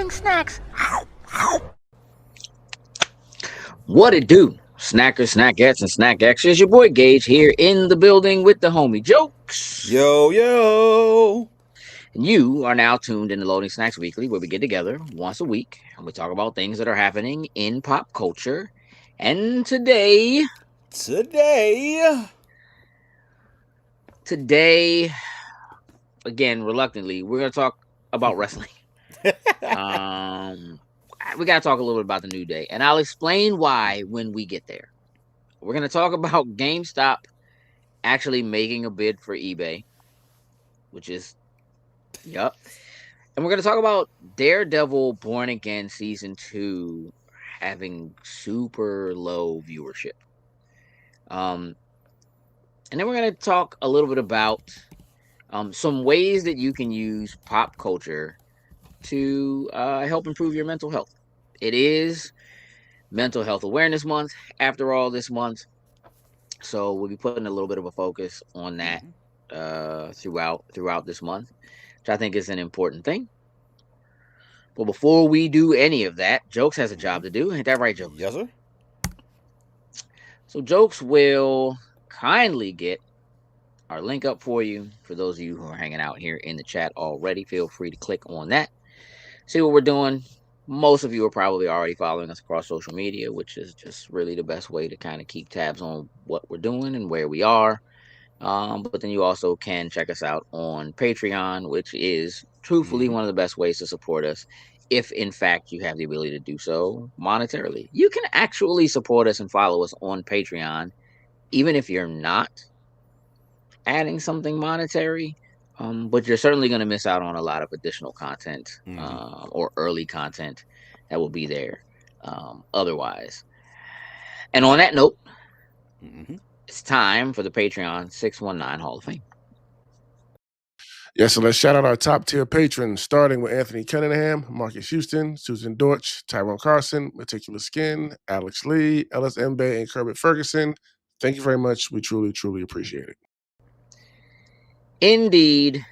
loading snacks. What it do? Snackers, snackettes, and snack extras. Your boy Gage here in the building with the homie Jokes. Yo. And you are now tuned in to Loading Snacks Weekly, where we get together once a week and we talk about things that are happening in pop culture. And today, again, reluctantly, we're going to talk about wrestling. We got to talk a little bit about the New Day, and I'll explain why when we get there. We're going to talk about GameStop actually making a bid for eBay, which is, yup. And we're going to talk about Daredevil Born Again Season 2 having super low viewership. And then we're going to talk a little bit about some ways that you can use pop culture to help improve your mental health. It is Mental Health Awareness Month, after all, this month. So we'll be putting a little bit of a focus on that throughout this month, which I think is an important thing. But before we do any of that, Jokes has a job to do. Ain't that right, Jokes? Yes, sir. So Jokes will kindly get our link up for you. For those of you who are hanging out here in the chat already, feel free to click on that. See what we're doing. Most of you are probably already following us across social media, which is just really the best way to kind of keep tabs on what we're doing and where we are. But then you also can check us out on Patreon, which is truthfully one of the best ways to support us, if in fact you have the ability to do so monetarily. You can actually support us and follow us on Patreon, even if you're not adding something monetary. But you're certainly going to miss out on a lot of additional content or early content that will be there otherwise. And on that note, it's time for the Patreon 619 Hall of Fame. Yes, so let's shout out our top tier patrons, starting with Anthony Cunningham, Marcus Houston, Susan Dortch, Tyrone Carson, Meticulous Skin, Alex Lee, Ellis Mbe, and Kerbert Ferguson. Thank you very much. We truly, truly appreciate it. Indeed,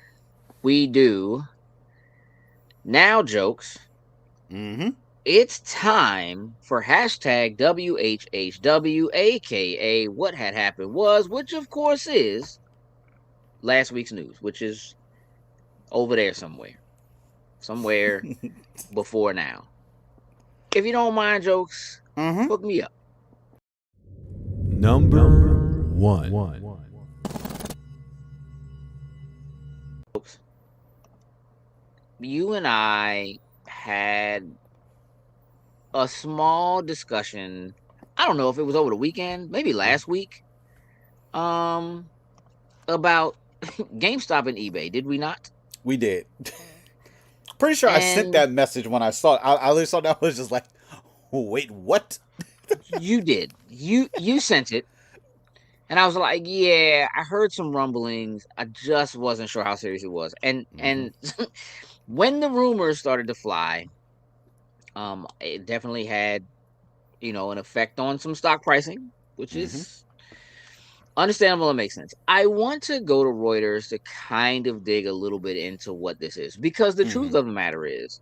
we do. Now, Jokes. It's time for hashtag WHHW, aka What Had Happened Was, which of course is last week's news, which is over there somewhere before now. If you don't mind, Jokes, hook me up. Number one. You and I had a small discussion. I don't know if it was over the weekend, maybe last week, about GameStop and eBay. Did we not? We did. Pretty sure I sent that message when I saw it. I literally saw that. I was just like, wait, what? You did. You sent it. And I was like, yeah, I heard some rumblings. I just wasn't sure how serious it was. And when the rumors started to fly, it definitely had, an effect on some stock pricing, which is understandable and makes sense. I want to go to Reuters to kind of dig a little bit into what this is, because the truth of the matter is,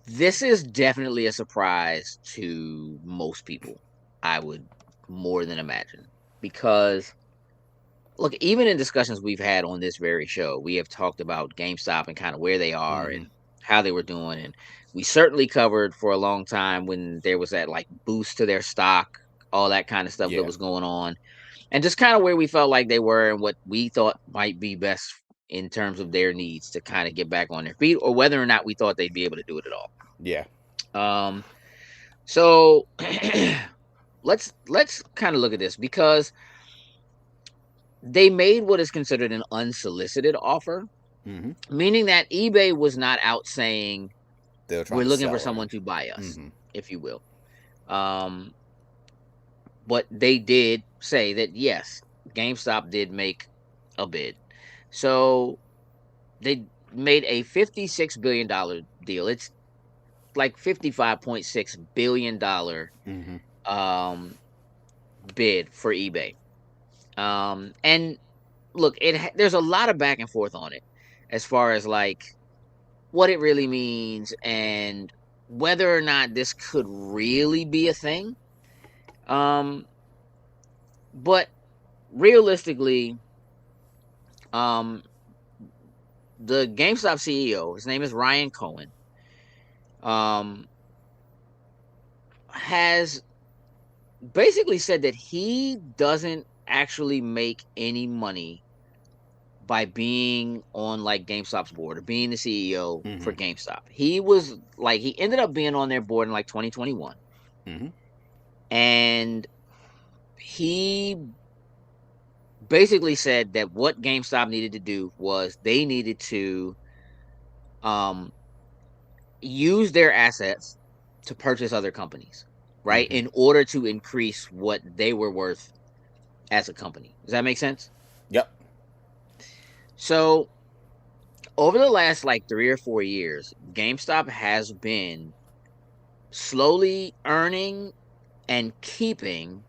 this is definitely a surprise to most people, I would more than imagine. Because, look, even in discussions we've had on this very show, we have talked about GameStop and kind of where they are and how they were doing. And we certainly covered for a long time when there was that boost to their stock, all that kind of stuff that was going on. And just kind of where we felt like they were and what we thought might be best in terms of their needs to kind of get back on their feet, or whether or not we thought they'd be able to do it at all. Yeah. So let's kind of look at this, because they made what is considered an unsolicited offer, meaning that eBay was not out saying we're looking for someone to buy us, if you will. But they did say that, yes, GameStop did make a bid. So they made a $56 billion deal. It's like $55.6 billion bid for eBay. And look, there's a lot of back and forth on it, as far as what it really means and whether or not this could really be a thing. But realistically, um, the GameStop CEO, his name is Ryan Cohen, has basically said that he doesn't actually make any money by being on like GameStop's board or being the CEO for GameStop. He ended up being on their board in like 2021. And he basically said that what GameStop needed to do was they needed to use their assets to purchase other companies, right? In order to increase what they were worth as a company. Does that make sense? Yep. So over the last like 3 or 4 years, GameStop has been slowly earning and keeping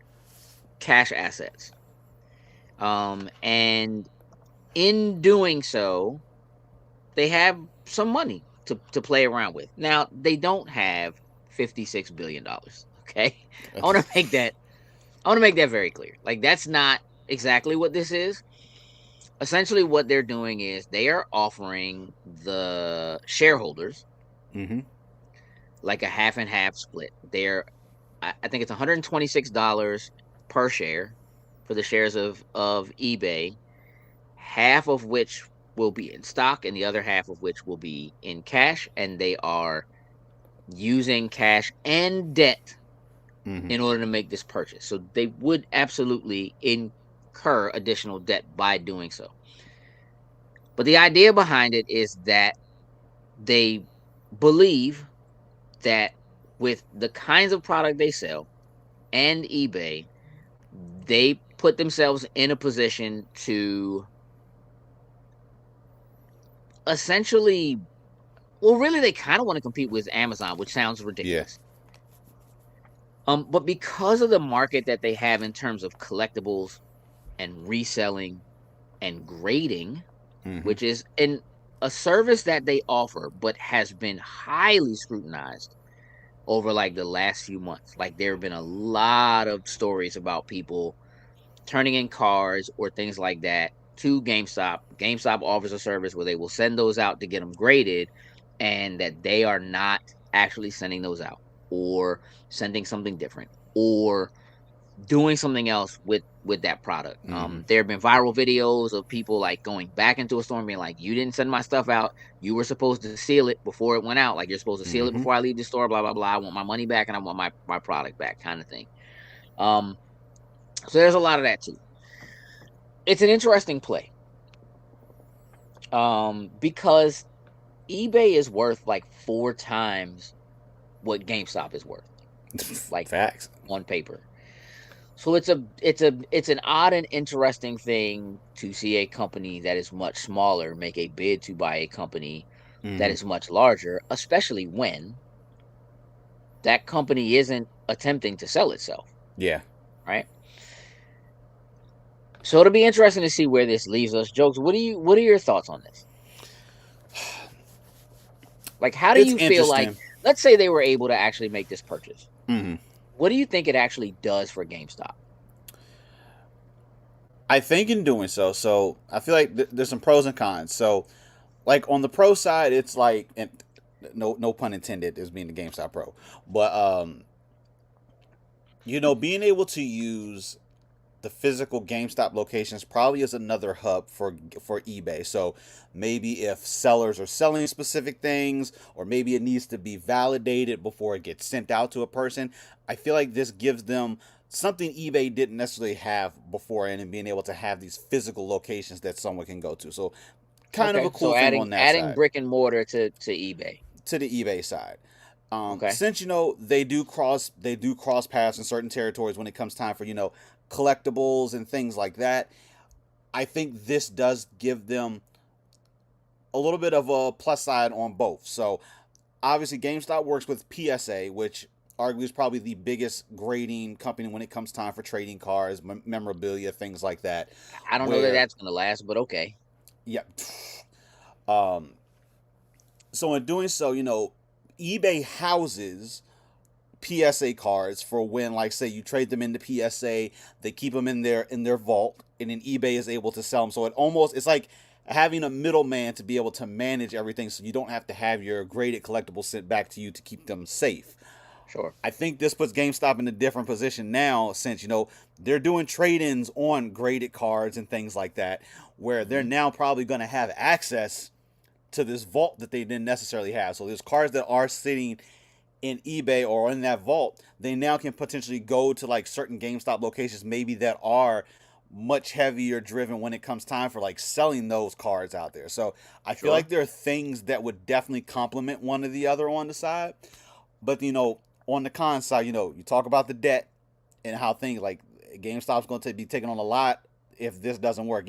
cash assets. And in doing so, they have some money to play around with. Now, they don't have $56 billion. Okay. I want to make that very clear. Like, that's not exactly what this is. Essentially, what they're doing is they are offering the shareholders like a half and half split. I think it's $126 per share for the shares of eBay, half of which will be in stock and the other half of which will be in cash, and they are using cash and debt in order to make this purchase. So they would absolutely incur additional debt by doing so. But the idea behind it is that they believe that with the kinds of product they sell and eBay, they put themselves in a position to essentially, well, really, they kind of want to compete with Amazon, which sounds ridiculous. But because of the market that they have in terms of collectibles and reselling and grading, which is a service that they offer, but has been highly scrutinized over like the last few months. Like, there have been a lot of stories about people turning in cars or things like that to GameStop. GameStop offers a service where they will send those out to get them graded, and that they are not actually sending those out, or sending something different, or doing something else with that product. There have been viral videos of people like going back into a store and being like, you didn't send my stuff out, you were supposed to seal it before it went out, like you're supposed to seal it before I leave the store, blah blah blah, I want my money back and I want my product back, kind of thing. So there's a lot of that too. It's an interesting play, because eBay is worth like 4 times what GameStop is worth, like facts on paper. So it's an odd and interesting thing to see a company that is much smaller make a bid to buy a company that is much larger, especially when that company isn't attempting to sell itself. Yeah. Right. So it'll be interesting to see where this leaves us. Jokes, what are your thoughts on this? Like, how do you feel like, let's say they were able to actually make this purchase? What do you think it actually does for GameStop? I think in doing so I feel like there's some pros and cons. So, like, on the pro side, it's like, and no pun intended as being the GameStop pro, but being able to use the physical GameStop locations probably is another hub for eBay. So maybe if sellers are selling specific things, or maybe it needs to be validated before it gets sent out to a person, I feel like this gives them something eBay didn't necessarily have before, and being able to have these physical locations that someone can go to. So kind of a cool thing on that side. Adding brick and mortar to eBay. To the eBay side. Since they do cross paths in certain territories when it comes time for collectibles and things like that, I think this does give them a little bit of a plus side on both. So obviously GameStop works with PSA, which arguably is probably the biggest grading company when it comes time for trading cards, memorabilia, things like that. I don't know that that's going to last, but okay. Yeah. So in doing so, eBay houses PSA cards for when, like, say you trade them into PSA, they keep them in their vault, and then eBay is able to sell them. So it's like having a middleman to be able to manage everything, so you don't have to have your graded collectibles sent back to you to keep them safe. Sure. I think this puts GameStop in a different position now, since they're doing trade-ins on graded cards and things like that, where they're now probably going to have access to this vault that they didn't necessarily have. So there's cards that are sitting in eBay or in that vault, they now can potentially go to like certain GameStop locations, maybe that are much heavier driven when it comes time for like selling those cards out there. So I feel like there are things that would definitely complement one or the other on the side. But on the con side, you talk about the debt and how things like GameStop's going to be taking on a lot if this doesn't work.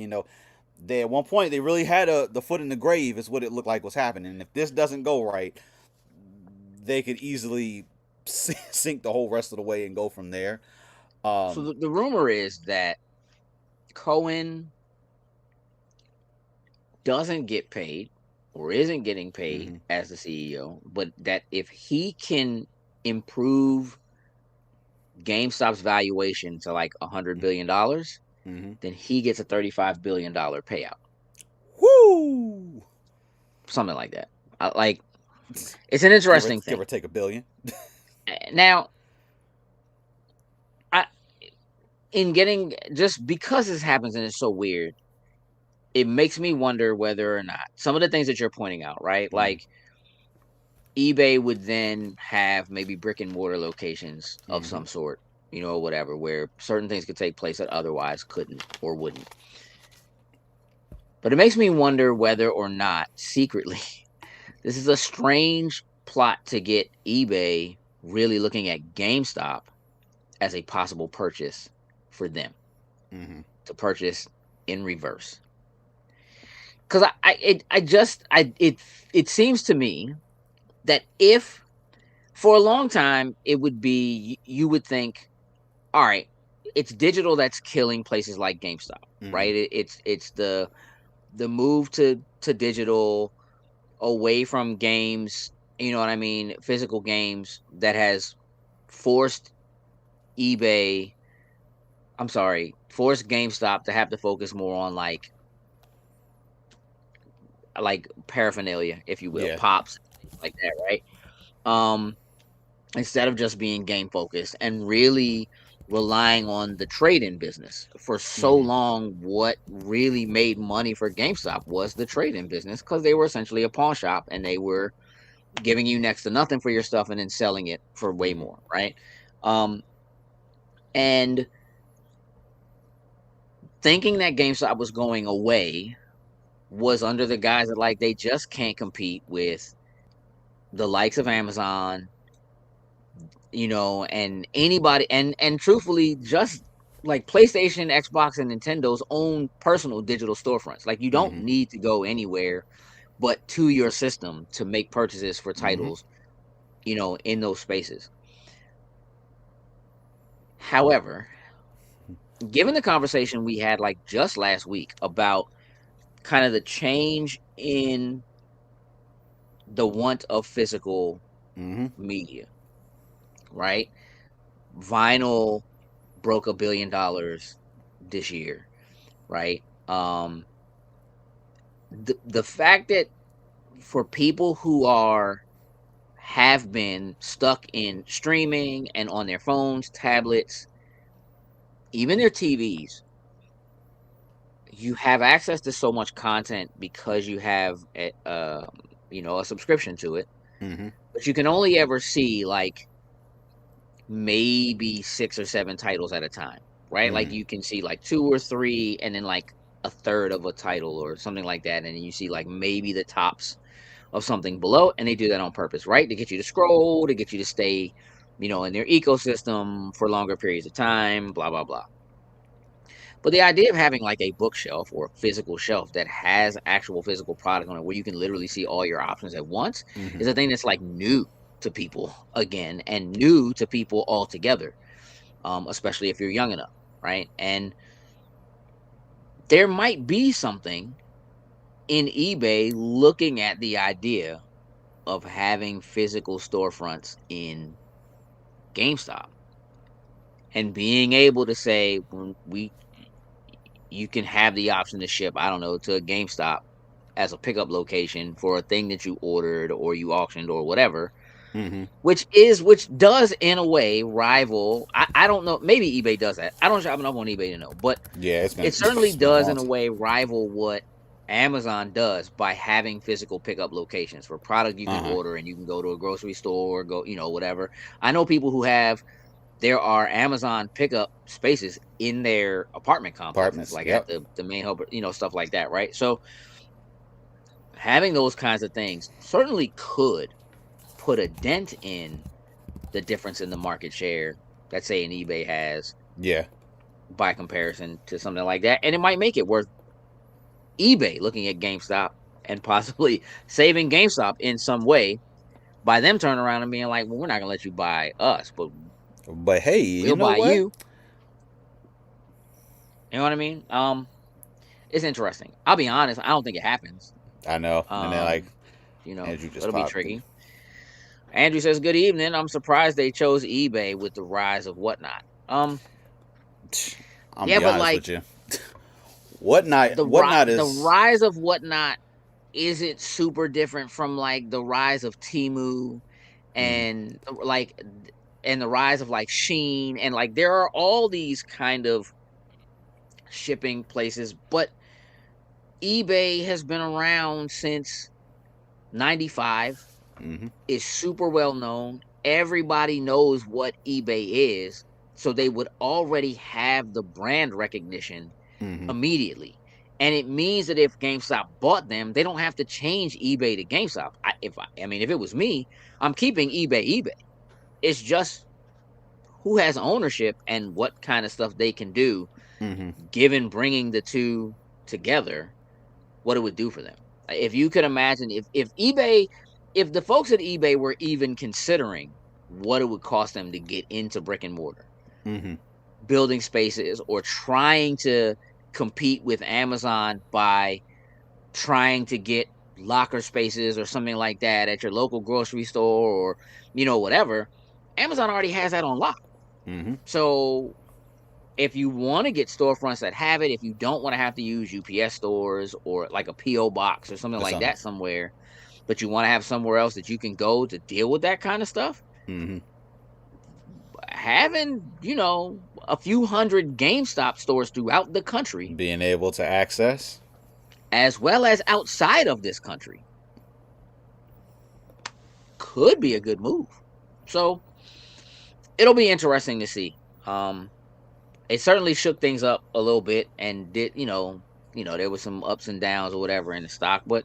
They at one point they really had the foot in the grave is what it looked like was happening. And if this doesn't go right, they could easily sink the whole rest of the way and go from there. So the rumor is that Cohen doesn't get paid or isn't getting paid as the CEO, but that if he can improve GameStop's valuation to like $100 billion, then he gets a $35 billion payout. Woo! Something like that. It's an interesting thing. Give or take $1 billion. Now, just because this happens and it's so weird, it makes me wonder whether or not some of the things that you're pointing out, right? Like eBay would then have maybe brick and mortar locations of some sort, whatever, where certain things could take place that otherwise couldn't or wouldn't. But it makes me wonder whether or not secretly this is a strange plot to get eBay really looking at GameStop as a possible purchase for them to purchase in reverse. Because it seems to me that if for a long time it would be, you would think, all right, it's digital that's killing places like GameStop, right? It's the move to digital, away from games, physical games, that has forced GameStop to have to focus more on like paraphernalia, if you will, pops, like that, right? Instead of just being game focused and really relying on the trade-in business. For so long, what really made money for GameStop was the trade-in business, because they were essentially a pawn shop and they were giving you next to nothing for your stuff and then selling it for way more, right? And thinking that GameStop was going away was under the guise that like they just can't compete with the likes of Amazon, and anybody, and truthfully, just like PlayStation, Xbox, and Nintendo's own personal digital storefronts. Like, you don't need to go anywhere but to your system to make purchases for titles, in those spaces. However, given the conversation we had like just last week about kind of the change in the want of physical media, right? Vinyl broke $1 billion this year, right? The fact that for people who have been stuck in streaming and on their phones, tablets, even their TVs, you have access to so much content because you have a subscription to it, but you can only ever see like maybe 6 or 7 titles at a time, right? Like, you can see like 2 or 3 and then like a third of a title or something like that, and then you see like maybe the tops of something below, and they do that on purpose, right? To get you to scroll, to get you to stay, in their ecosystem for longer periods of time, blah, blah, blah. But the idea of having like a bookshelf or a physical shelf that has actual physical product on it, where you can literally see all your options at once, is a thing that's like new to people again, and new to people altogether, especially if you're young enough, right? And there might be something in eBay looking at the idea of having physical storefronts in GameStop and being able to say, you can have the option to ship, I don't know, to a GameStop as a pickup location for a thing that you ordered or you auctioned or whatever, which does in a way rival. I don't know, maybe eBay does that. I don't shop enough on eBay to know, but Yeah, it certainly does in a way rival what Amazon does by having physical pickup locations for product you can order, and you can go to a grocery store or go, whatever. I know people who there are Amazon pickup spaces in their apartment complexes, like at the main hub, stuff like that, right? So having those kinds of things certainly could put a dent in the difference in the market share that, say, an eBay has. Yeah. By comparison to something like that. And it might make it worth eBay looking at GameStop and possibly saving GameStop in some way by them turning around and being like, well, we're not going to let you buy us, but hey, we'll buy you. You know what I mean? It's interesting. I'll be honest, I don't think it happens. I know. And then Andrew just it'll be tricky. Andrew says, good evening. I'm surprised they chose eBay with the rise of Whatnot. I'm be honest with you. Whatnot is the rise of Whatnot isn't super different from like the rise of Temu and and the rise of like Shein, and like there are all these kind of shipping places, but eBay has been around since 95. Is super well known. Everybody knows what eBay is, so they would already have the brand recognition immediately. And it means that if GameStop bought them, they don't have to change eBay to GameStop. If it was me, I'm keeping eBay. It's just who has ownership and what kind of stuff they can do, given bringing the two together, what it would do for them. If you could imagine, if the folks at eBay were even considering what it would cost them to get into brick and mortar, building spaces, or trying to compete with Amazon by trying to get locker spaces or something like that at your local grocery store or, whatever, Amazon already has that on lock. So if you want to get storefronts that have it, if you don't want to have to use UPS stores or like a PO box or something like that somewhere, but you want to have somewhere else that you can go to deal with that kind of stuff, having, a few hundred GameStop stores throughout the country, being able to access, as well as outside of this country, could be a good move. So it'll be interesting to see. It certainly shook things up a little bit and did, there was some ups and downs or whatever in the stock, but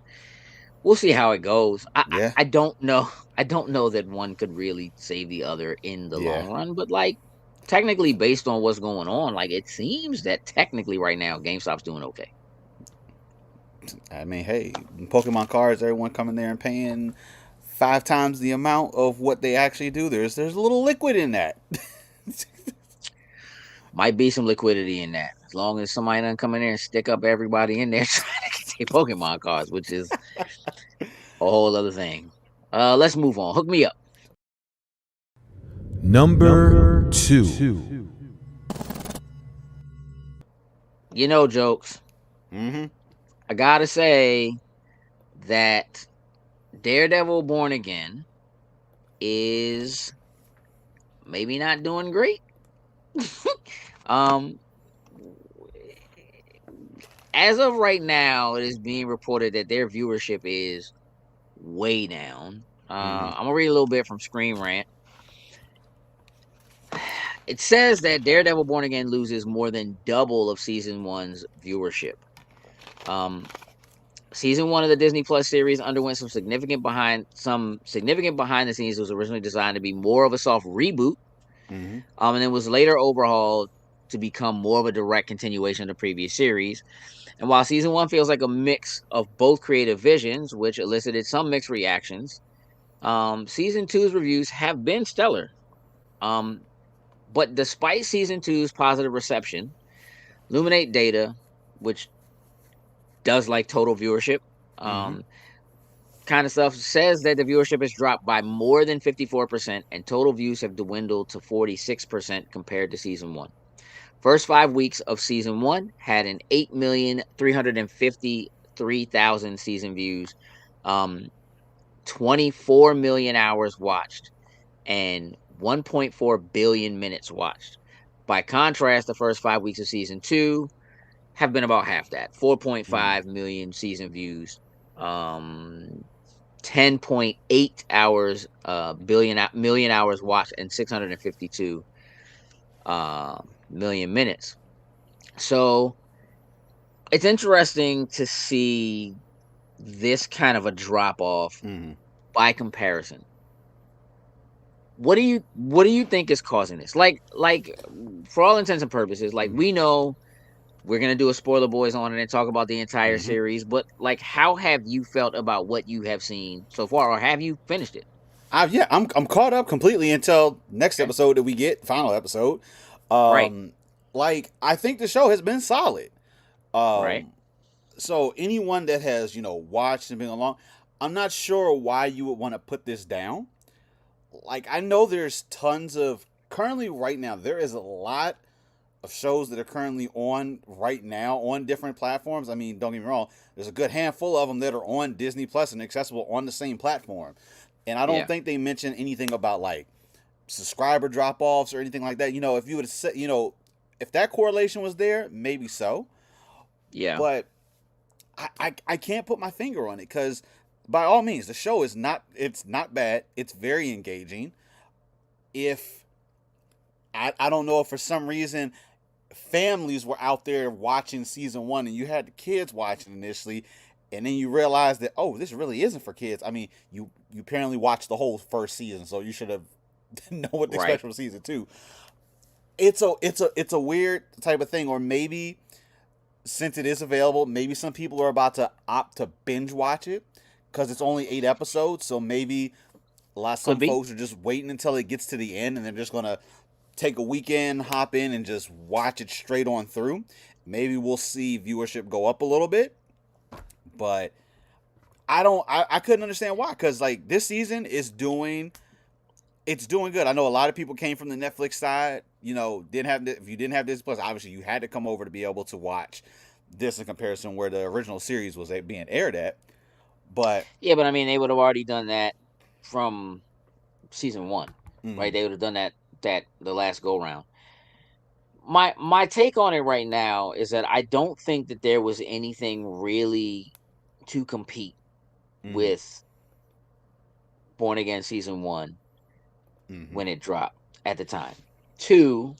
we'll see how it goes. I don't know. I don't know that one could really save the other in the long run, but like technically based on what's going on, like it seems that technically right now GameStop's doing okay. I mean, hey, Pokemon cards, everyone coming there and paying 5 times the amount of what they actually do. There's a little liquid in that. Might be some liquidity in that, as long as somebody doesn't come in there and stick up everybody in there trying to get their Pokemon cards, which is a whole other thing. Let's move on. Hook me up. Number 2. Jokes. I gotta say that Daredevil Born Again is maybe not doing great. As of right now, it is being reported that their viewership is way down. I'm gonna read a little bit from Screen Rant. It says that Daredevil Born Again loses more than double of season 1's viewership. Season 1 of the Disney Plus series underwent some significant behind the scenes. It was originally designed to be more of a soft reboot, and then was later overhauled to become more of a direct continuation of the previous series. And while season 1 feels like a mix of both creative visions, which elicited some mixed reactions, season 2's reviews have been stellar. But despite season 2's positive reception, Luminate data, which does like total viewership, kind kind of stuff says that the viewership has dropped by more than 54%, and total views have dwindled to 46% compared to season 1. First 5 weeks of season 1 had an 8,353,000 season views, 24 million hours watched, and 1.4 billion minutes watched. By contrast, the first 5 weeks of season 2 have been about half that, 4.5 million season views, 10.8 hours, million hours watched, and 652 million minutes. So it's interesting to see this kind of a drop off by comparison. What do you think is causing this? Like for all intents and purposes, like we know we're gonna do a spoiler boys on it and talk about the entire series, but like, how have you felt about what you have seen so far, or have you finished it? I'm caught up completely until next episode that we get, final episode. Right. Like, I think the show has been solid. Right. So anyone that has, watched and been along, I'm not sure why you would want to put this down. Like, I know there's tons of, currently right now, there is a lot of shows that are currently on right now on different platforms. I mean, don't get me wrong, there's a good handful of them that are on Disney Plus and accessible on the same platform. And I don't think they mention anything about like subscriber drop-offs or anything like that. If you would have said, if that correlation was there, maybe so. Yeah. But I can't put my finger on it, because by all means, the show is not bad. It's very engaging. If I don't know if for some reason families were out there watching season 1 and you had the kids watching initially, and then you realize that, oh, this really isn't for kids. I mean, you apparently watched the whole first season, so you should have know what to expect from season 2. It's a weird type of thing. Or maybe since it is available, maybe some people are about to opt to binge watch it because it's only 8 episodes. So maybe some folks are just waiting until it gets to the end, and they're just gonna take a weekend, hop in, and just watch it straight on through. Maybe we'll see viewership go up a little bit, but I couldn't understand why, because like this season is doing good. I know a lot of people came from the Netflix side, if you didn't have Disney Plus, obviously you had to come over to be able to watch this in comparison where the original series was being aired at. But I mean, they would have already done that from season 1, right? They would have done that the last go round. My take on it right now is that I don't think that there was anything really to compete with Born Again season 1 when it dropped at the time. 2,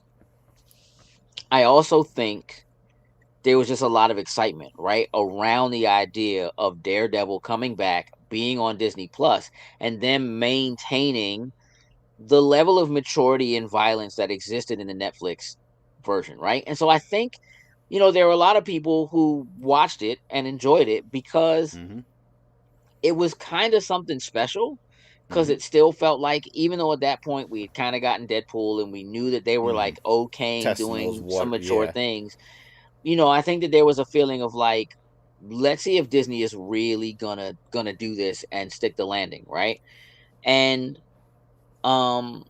I also think there was just a lot of excitement, right, around the idea of Daredevil coming back, being on Disney Plus, and them maintaining the level of maturity and violence that existed in the Netflix version, right? And so I think, there were a lot of people who watched it and enjoyed it because it was kind of something special, because it still felt like, even though at that point we had kind of gotten Deadpool and we knew that they were like doing some mature things, I think that there was a feeling of like, let's see if Disney is really gonna do this and stick the landing, right? And I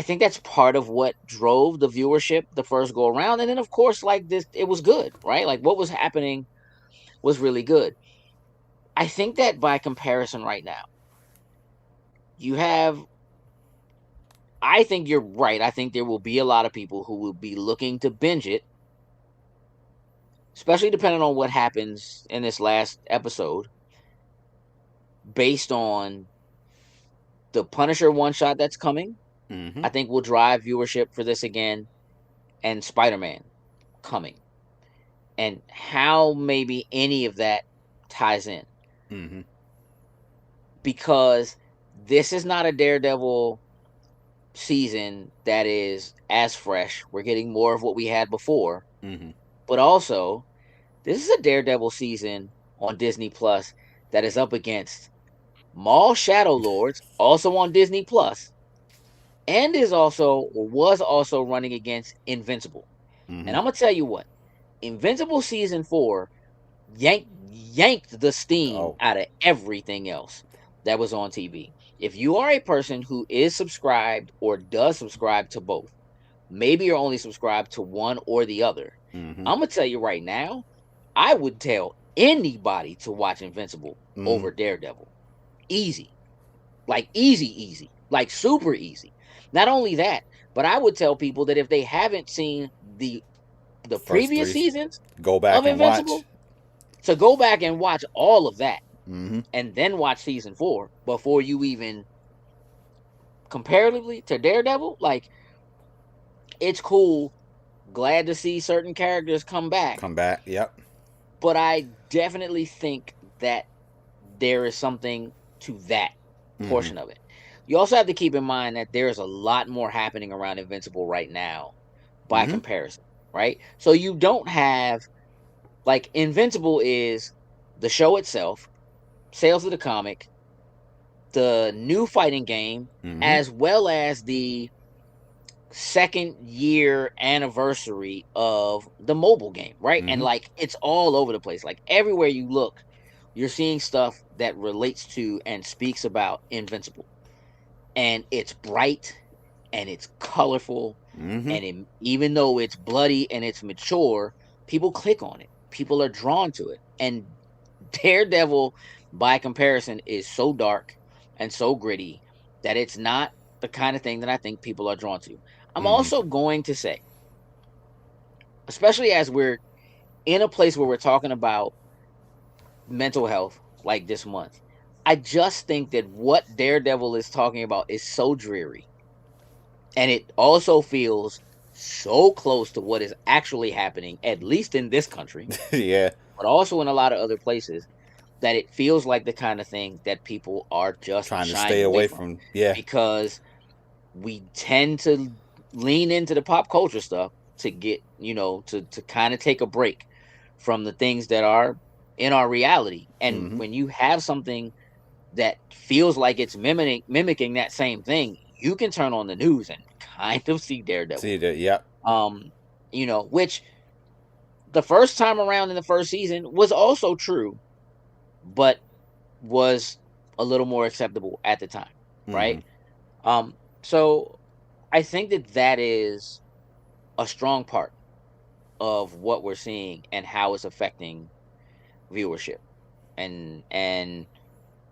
think that's part of what drove the viewership the first go around. And then of course, like this, it was good, right? Like what was happening was really good. I think that by comparison right now, I think you're right. I think there will be a lot of people who will be looking to binge it, especially depending on what happens in this last episode, based on the Punisher one-shot that's coming. I think will drive viewership for this again, and Spider-Man coming, and how maybe any of that ties in. Because this is not a Daredevil season that is as fresh. We're getting more of what we had before. But also, this is a Daredevil season on Disney Plus that is up against Maul Shadow Lords, also on Disney Plus, and was also running against Invincible. And I'm gonna tell you what, Invincible season 4 yanked the steam out of everything else that was on TV. If you are a person who is subscribed or does subscribe to both, maybe you're only subscribed to one or the other. Mm-hmm. I'm gonna tell you right now, I would tell anybody to watch Invincible over Daredevil. Easy. Like easy. Like super easy. Not only that, but I would tell people that if they haven't seen the previous seasons go back of Invincible, watch. to go back and watch all of that, mm-hmm. and then watch season 4 before you even comparatively to Daredevil. Like, it's cool. Glad to see certain characters come back. Yep. But I definitely think that there is something to that portion of it. You also have to keep in mind that there's a lot more happening around Invincible right now by comparison, right? So you don't have, like, Invincible is the show itself, sales of the comic, the new fighting game, as well as the second year anniversary of the mobile game, right? And like, it's all over the place. Like, everywhere you look, you're seeing stuff that relates to and speaks about Invincible. And it's bright and it's colorful. And even though it's bloody and it's mature, people click on it. People are drawn to it. And Daredevil, by comparison, is so dark and so gritty that it's not the kind of thing that I think people are drawn to. I'm also going to say, especially as we're in a place where we're talking about mental health like this month, I just think that what Daredevil is talking about is so dreary. And it also feels so close to what is actually happening, at least in this country. Yeah. But also in a lot of other places, that it feels like the kind of thing that people are just trying to stay away from. Yeah. Because we tend to lean into the pop culture stuff to get, to kind of take a break from the things that are in our reality. And when you have something that feels like it's mimicking that same thing, you can turn on the news and kind of see Daredevil. See that, yeah. Which the first time around in the first season was also true, but was a little more acceptable at the time, right? So I think that is a strong part of what we're seeing and how it's affecting viewership. And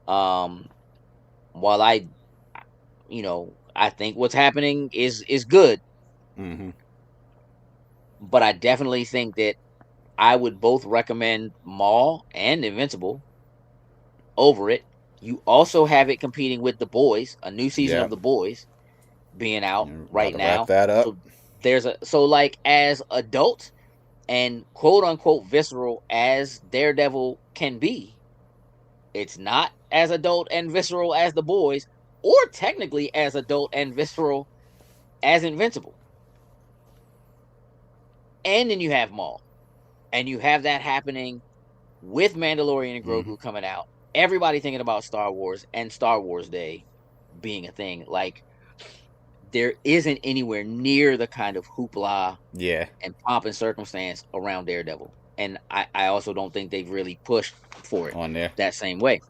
while I think what's happening is good, but I definitely think that I would both recommend Maul and Invincible over it. You also have it competing with The Boys, a new season of The Boys being out right now. Wrap that up. So like, as adult and quote unquote visceral as Daredevil can be, it's not as adult and visceral as The Boys, or technically as adult and visceral as Invincible. And then you have Maul. And you have that happening with Mandalorian and Grogu coming out. Everybody thinking about Star Wars and Star Wars Day being a thing. Like, there isn't anywhere near the kind of hoopla and pomp and circumstance around Daredevil. And I also don't think they've really pushed for it on there that same way.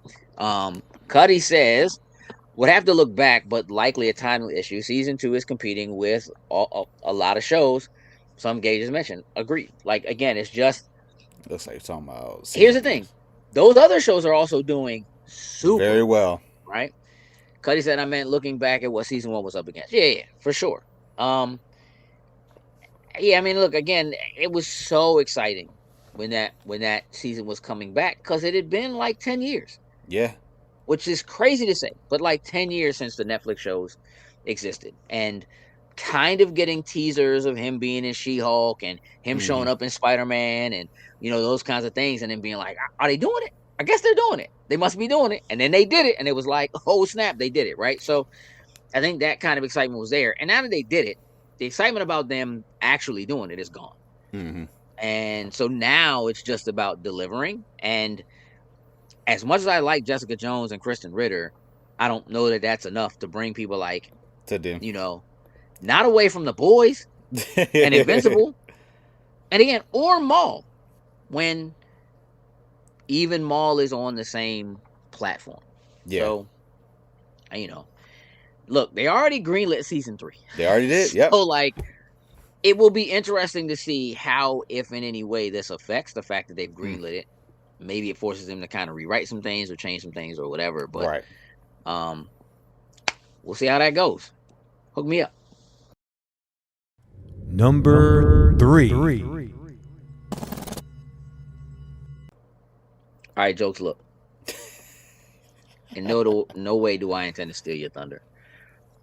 Cuddy says, would have to look back, but likely a timely issue. Season 2 is competing with a lot of shows. Some Gage has mentioned. Agreed. Like, again, it's just... Looks like you're talking about... Here's the thing. Those other shows are also doing super very well. Right? Cuddy said, I meant looking back at what season 1 was up against. Yeah, for sure. Yeah, I mean, look, again, it was so exciting when that season was coming back, because it had been like 10 years. Yeah. Which is crazy to say, but like 10 years since the Netflix shows existed. And kind of getting teasers of him being in She-Hulk and him showing up in Spider-Man and, those kinds of things, and then being like, are they doing it? I guess they're doing it. They must be doing it. And then they did it, and it was like, oh, snap, they did it, right? So I think that kind of excitement was there. And now that they did it, the excitement about them actually doing it is gone. And so now it's just about delivering. And as much as I like Jessica Jones and Kristen Ritter, I don't know that that's enough to bring people like, not away from The Boys and Invincible. And again, or Maul, when Even Mall is on the same platform. Yeah. So, look, they already greenlit season 3. They already did. Yep. So, like, it will be interesting to see how, if in any way, this affects the fact that they've greenlit it. Maybe it forces them to kind of rewrite some things or change some things or whatever. But we'll see how that goes. Hook me up. Number 3. All right, Jokes, look. In no way do I intend to steal your thunder.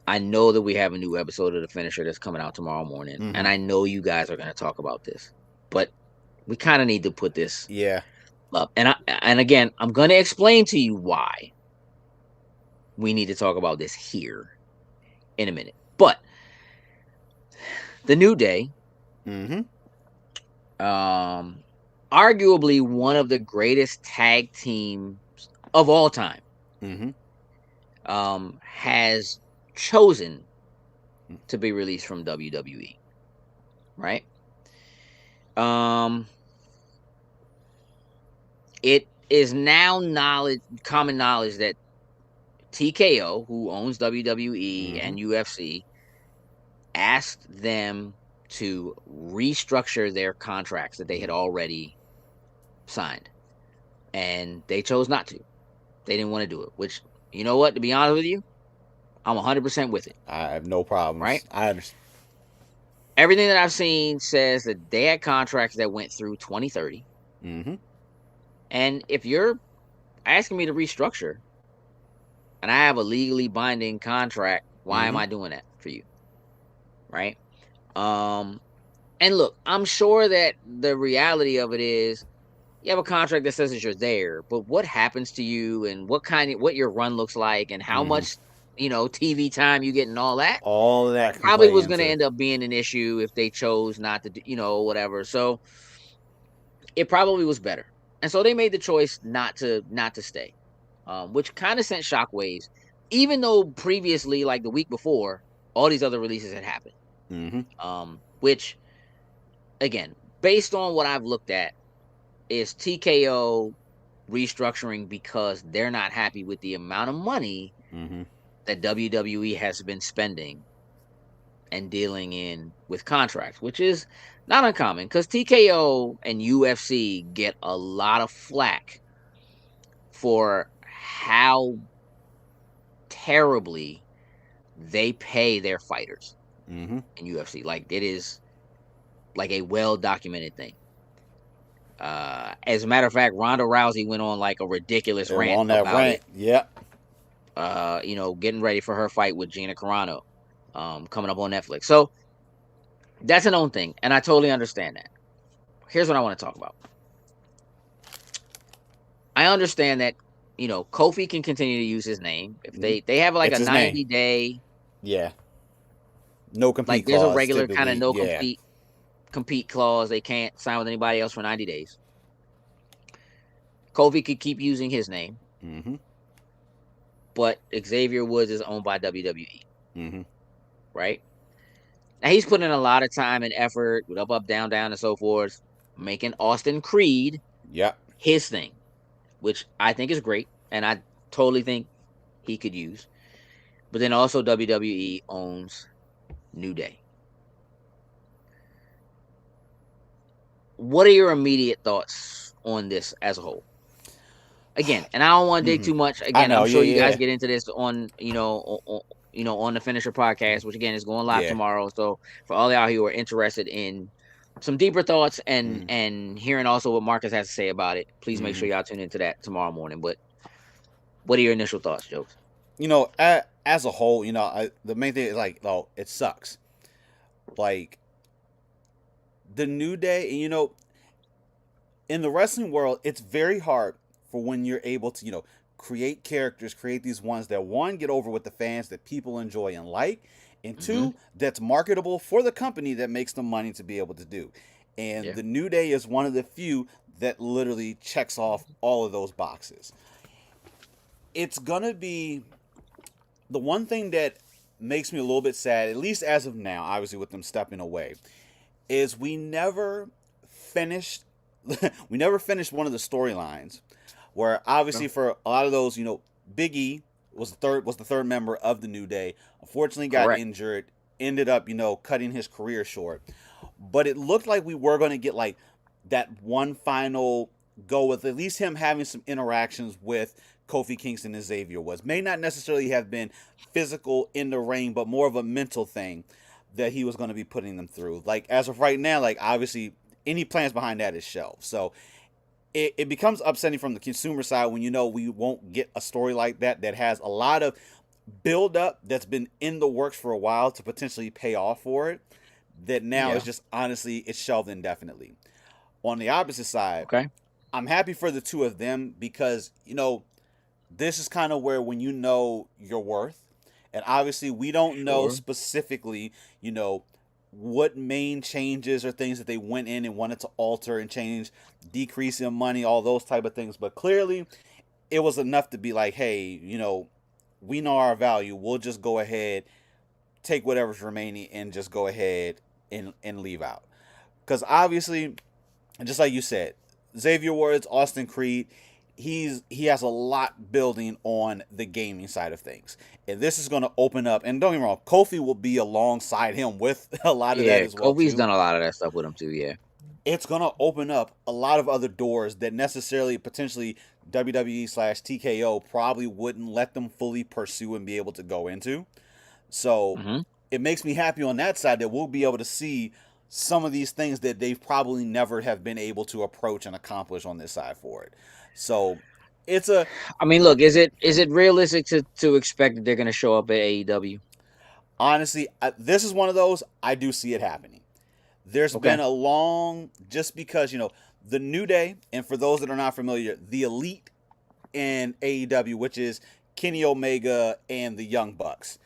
I know that we have a new episode of The Finisher that's coming out tomorrow morning, and I know you guys are going to talk about this, but we kind of need to put this up. And again, I'm going to explain to you why we need to talk about this here in a minute. But the New Day, arguably one of the greatest tag teams of all time, has chosen to be released from WWE, right? It is now common knowledge that TKO, who owns WWE and UFC, asked them to restructure their contracts that they had already signed, and they chose not to. They didn't want to do it, which, you know what, to be honest with you, I'm 100% with it. I have no problems. Right? I understand. Everything that I've seen says that they had contracts that went through 2030. And if you're asking me to restructure and I have a legally binding contract, why am I doing that for you? Right? And look, I'm sure that the reality of it is you have a contract that says that you're there, but what happens to you and what your run looks like and how much, TV time you get and all that probably was going to end up being an issue if they chose not to do, whatever. So it probably was better. And so they made the choice not to stay, which kind of sent shockwaves, even though previously, like the week before, all these other releases had happened. Which, again, based on what I've looked at, is TKO restructuring because they're not happy with the amount of money that WWE has been spending and dealing in with contracts, which is not uncommon because TKO and UFC get a lot of flack for how terribly they pay their fighters in UFC. Like, it is like a well-documented thing. As a matter of fact, Ronda Rousey went on like a ridiculous rant on that about rant. it. Yep. Getting ready for her fight with Gina Carano, coming up on Netflix. So that's an own thing, and I totally understand that. Here's what I want to talk about. I understand that Kofi can continue to use his name if they have like a 90-day. Yeah. No compete. Like there's a regular kind of no compete clause. They can't sign with anybody else for 90 days. Kofi could keep using his name. But Xavier Woods is owned by WWE. Right? Now he's putting in a lot of time and effort with up, down, down, and so forth, making Austin Creed his thing, which I think is great, and I totally think he could use. But then also WWE owns New Day. What are your immediate thoughts on this as a whole? Again, and I don't want to dig too much. Again, I'm sure you guys get into this on, on the Finisher podcast, which again is going live tomorrow. So for all y'all who are interested in some deeper thoughts and hearing also what Marcus has to say about it, please make sure y'all tune into that tomorrow morning. But what are your initial thoughts, Jokes? As a whole, the main thing is like, it sucks. Like the New Day, in the wrestling world, it's very hard for when you're able to, create characters, create these ones that, one, get over with the fans that people enjoy and like, and two, that's marketable for the company that makes them money to be able to do. And the New Day is one of the few that literally checks off all of those boxes. It's going to be the one thing that makes me a little bit sad, at least as of now, obviously with them stepping away, is we never finished one of the storylines where obviously for a lot of those, Big E was the third member of the New Day. Unfortunately, got Correct. injured, ended up cutting his career short. But it looked like we were going to get like that one final go with at least him having some interactions with Kofi Kingston and Xavier was. May not necessarily have been physical in the ring, but more of a mental thing that he was going to be putting them through. Like as of right now, like obviously any plans behind that is shelved. So it becomes upsetting from the consumer side when we won't get a story like that has a lot of build up that's been in the works for a while to potentially pay off for it. That now is just honestly it's shelved indefinitely. On the opposite side, Okay. I'm happy for the two of them because this is kind of where when you know your worth, and obviously we don't know specifically what main changes or things that they went in and wanted to alter and change, decrease in money, all those type of things. But clearly, it was enough to be like, hey, we know our value. We'll just go ahead, take whatever's remaining, and just go ahead and leave out. Because obviously, just like you said, Xavier Woods, Austin Creed, he has a lot building on the gaming side of things. And this is going to open up, and don't get me wrong, Kofi will be alongside him with a lot of that as well. Kofi's done a lot of that stuff with him too, yeah. It's going to open up a lot of other doors that necessarily, potentially, WWE/TKO probably wouldn't let them fully pursue and be able to go into. So it makes me happy on that side that we'll be able to see some of these things that they've probably never have been able to approach and accomplish on this side for it. So it's a. I mean, look, is it realistic to expect that they're going to show up at AEW? Honestly, this is one of those I do see it happening. There's been a long, just because the New Day, and for those that are not familiar, the Elite in AEW, which is Kenny Omega and the Young Bucks,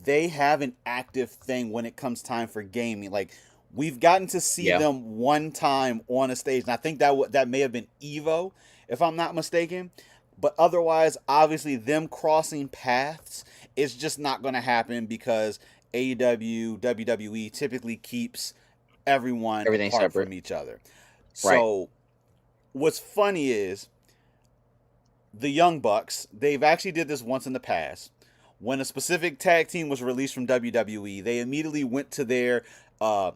they have an active thing when it comes time for gaming. Like we've gotten to see them one time on a stage, and I think that may have been Evo, if I'm not mistaken. But otherwise, obviously, them crossing paths is just not going to happen because AEW, WWE typically keeps everything apart from each other. So what's funny is the Young Bucks, they've actually did this once in the past. When a specific tag team was released from WWE, they immediately went to their, I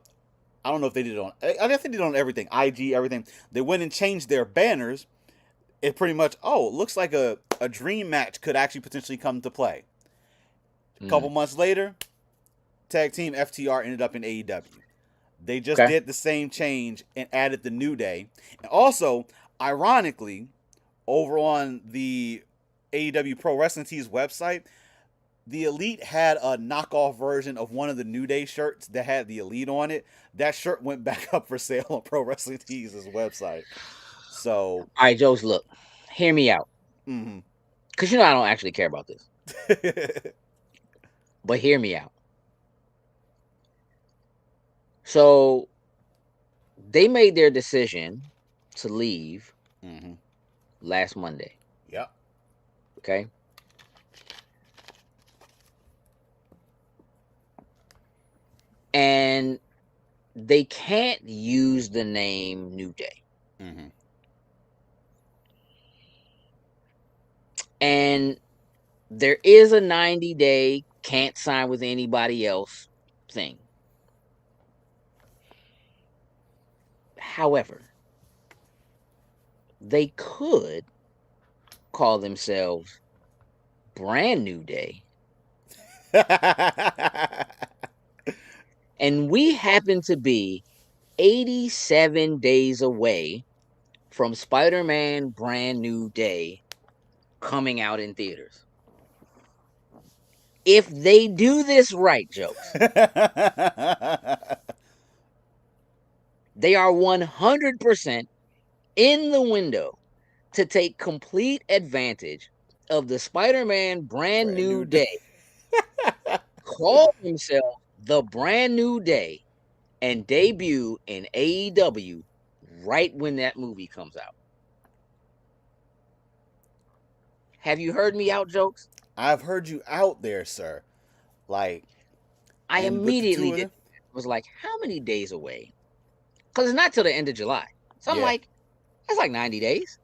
don't know if they did it on, I guess they did it on everything, IG, everything. They went and changed their banners. It pretty much, looks like a dream match could actually potentially come to play. A couple months later, tag team FTR ended up in AEW. They just did the same change and added the New Day. And also, ironically, over on the AEW Pro Wrestling Tees website, the Elite had a knockoff version of one of the New Day shirts that had the Elite on it. That shirt went back up for sale on Pro Wrestling Tees' website. So, all right, Joes, look, hear me out. Because I don't actually care about this. But hear me out. So, they made their decision to leave last Monday. Yep. Okay? And they can't use the name New Day. And there is a 90-day can't sign with anybody else thing. However, they could call themselves Brand New Day. And we happen to be 87 days away from Spider-Man Brand New Day coming out in theaters. If they do this right, Jokes, they are 100% in the window to take complete advantage of the Spider-Man Brand New Day, call themselves the Brand New Day, and debut in AEW right when that movie comes out. Have you heard me out, Jokes? I've heard you out there, sir. Like, I immediately was like, how many days away? Because it's not till the end of July. So I'm like, that's like 90 days.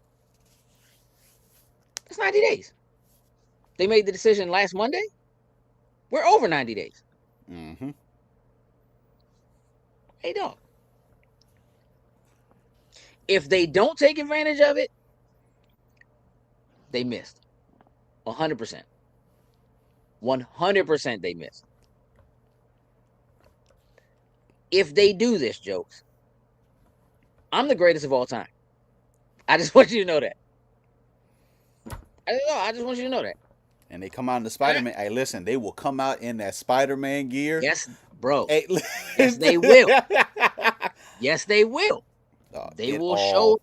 That's 90 days. They made the decision last Monday. We're over 90 days. Mm-hmm. Hey, dog. If they don't take advantage of it, they missed. 100%. 100% they missed. If they do this, Jokes, I'm the greatest of all time. I just want you to know that. I just want you to know that. And they come out in the Spider-Man. Hey, listen, they will come out in that Spider-Man gear. Yes, bro. Hey, yes, they will. Yes, they will. They will show.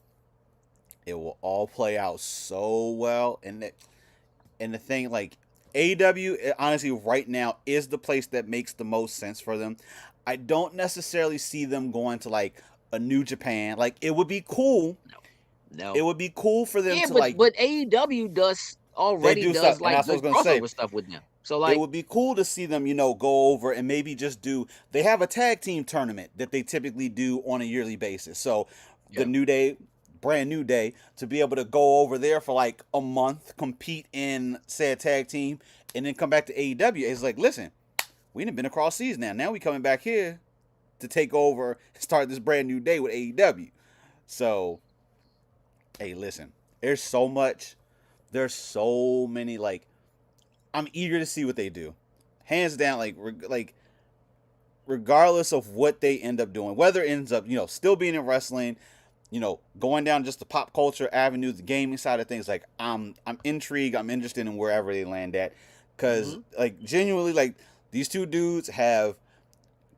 It will all play out so well. And the thing, like, AEW, honestly, right now is the place that makes the most sense for them. I don't necessarily see them going to, like, a New Japan. Like, it would be cool. No. It would be cool for them to, but AEW does stuff, like good crossover stuff with them. So, like, it would be cool to see them, go over and maybe just do. They have a tag team tournament that they typically do on a yearly basis. So, the New Day, brand new day, to be able to go over there for like a month, compete in said tag team, and then come back to AEW. It's like, listen, we done been across seas now. Now we coming back here to take over, start this brand new day with AEW. So, hey, listen, there's so many, like, I'm eager to see what they do. Hands down, like regardless of what they end up doing, whether it ends up, still being in wrestling, going down just the pop culture avenue, the gaming side of things, like, I'm intrigued, I'm interested in wherever they land at. Because, like, genuinely, like, these two dudes have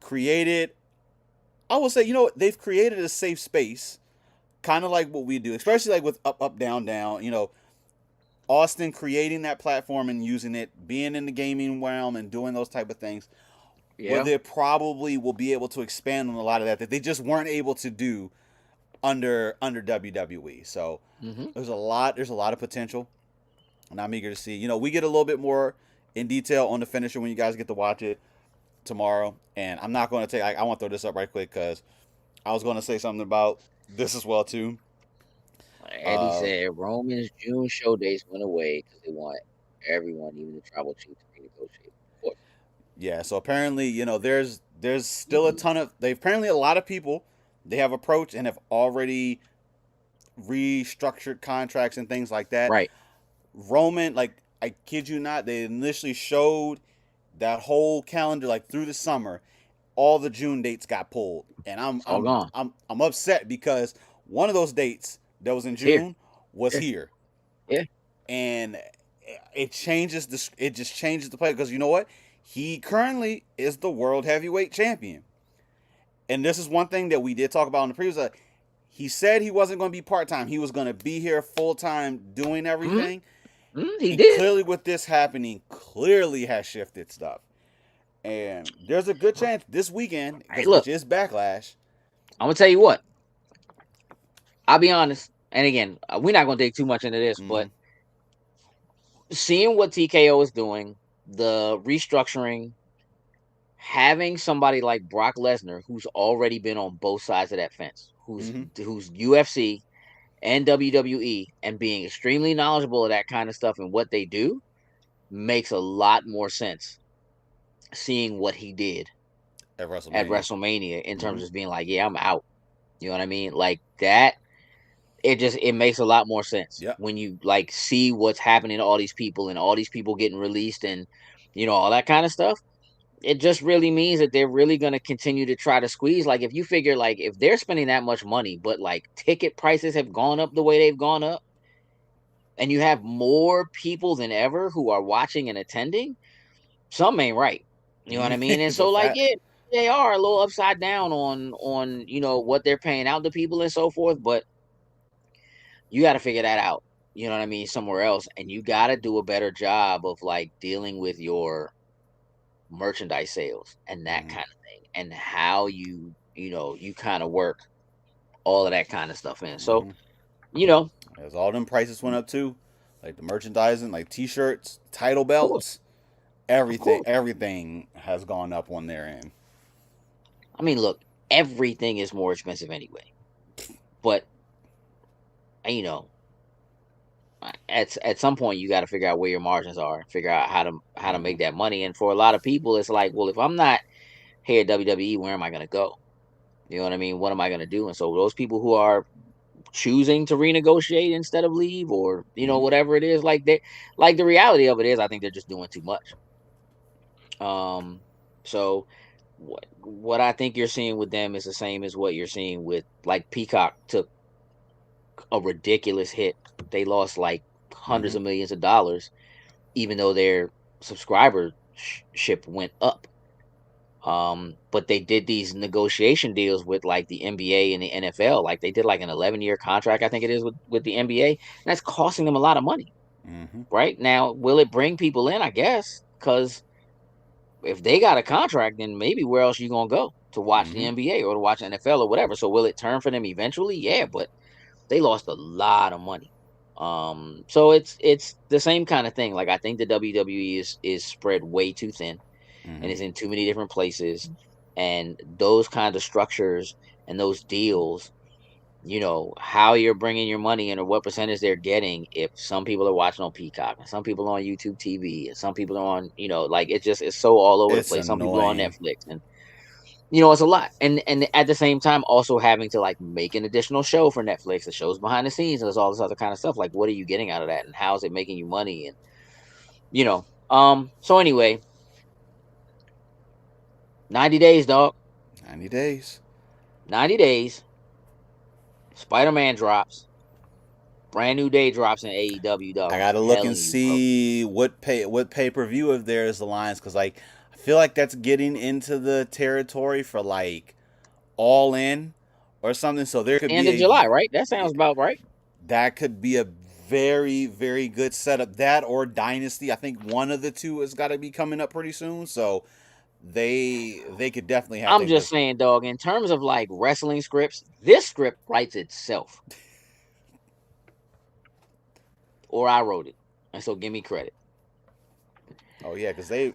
created, I will say, they've created a safe space, kind of like what we do, especially, like, with Up, Down, Down, Austin creating that platform and using it, being in the gaming realm and doing those type of things, where they probably will be able to expand on a lot of that they just weren't able to do under WWE. So there's a lot of potential, and I'm eager to see. We get a little bit more in detail on the finisher when you guys get to watch it tomorrow. And I'm not going to I want to throw this up right quick because I was going to say something about this as well too. Eddie said Roman's June show dates went away because they want everyone, even the tribal chiefs, to renegotiate. Of course. Yeah, so apparently, there's still a ton of apparently a lot of people they have approached and have already restructured contracts and things like that. Right. Roman, like, I kid you not, they initially showed that whole calendar, like, through the summer, all the June dates got pulled, and I'm upset because one of those dates that was in June was here. Yeah. And it just changes the play because you know what? He currently is the world heavyweight champion. And this is one thing that we did talk about in the previous. He said he wasn't going to be part-time. He was going to be here full-time doing everything. He did. Clearly with this happening, clearly has shifted stuff. And there's a good chance this weekend, which is Backlash. I'm going to tell you what. I'll be honest. And again, we're not going to dig too much into this, but seeing what TKO is doing, the restructuring, having somebody like Brock Lesnar, who's already been on both sides of that fence, who's UFC and WWE, and being extremely knowledgeable of that kind of stuff and what they do, makes a lot more sense. Seeing what he did at WrestleMania in terms of being like, yeah, I'm out. You know what I mean? Like that. It makes a lot more sense when you like see what's happening to all these people and all these people getting released and all that kind of stuff. It just really means that they're really going to continue to try to squeeze. Like if you figure like if they're spending that much money, but like ticket prices have gone up the way they've gone up, and you have more people than ever who are watching and attending, something ain't right. You know what I mean? And so like they are a little upside down on what they're paying out to people and so forth, but you got to figure that out, you know what I mean, somewhere else. And you got to do a better job of like dealing with your merchandise sales and that kind of thing and how you kind of work all of that kind of stuff in. So, as all them prices went up too, like the merchandising, like t-shirts, title belts, everything has gone up on their end. I mean, look, everything is more expensive anyway, but at some point you got to figure out where your margins are, figure out how to make that money. And for a lot of people, it's like, well, if I'm not here at WWE, where am I going to go? You know what I mean? What am I going to do? And so those people who are choosing to renegotiate instead of leave, or whatever it is, like the reality of it is, I think they're just doing too much. So what I think you're seeing with them is the same as what you're seeing with, like, Peacock took a ridiculous hit. They lost like hundreds of millions of dollars, even though their subscribership went up. But they did these negotiation deals with, like, the NBA and the NFL. Like, they did like an 11-year contract, I think it is, with the NBA, and that's costing them a lot of money. Right now, will it bring people in? I guess, because if they got a contract, then maybe where else you gonna go to watch the NBA or to watch NFL or whatever? So will it turn for them eventually? Yeah, but they lost a lot of money. So it's the same kind of thing. Like, I think the WWE is spread way too thin, and is in too many different places, and those kind of structures and those deals, how you're bringing your money in or what percentage they're getting. If some people are watching on Peacock and some people are on YouTube TV and some people are on, like, it's so all over the place. Some people are on Netflix, and it's a lot. And at the same time, also having to, like, make an additional show for Netflix that shows behind the scenes, and there's all this other kind of stuff. Like, what are you getting out of that, and how is it making you money? And so anyway, 90 days, dog. 90 days. 90 days. Spider-Man drops. Brand New Day drops in AEW, dog. I gotta look and see what pay-per-view of theirs aligns, because, like, I feel like that's getting into the territory for, like, All In or something. So there could be end of July, right? That sounds about right. That could be a very, very good setup. That or Dynasty. I think one of the two has got to be coming up pretty soon. So they could definitely have. I'm just saying, dog, in terms of, like, wrestling scripts, this script writes itself. Or I wrote it, and so give me credit. Oh yeah, because Xavier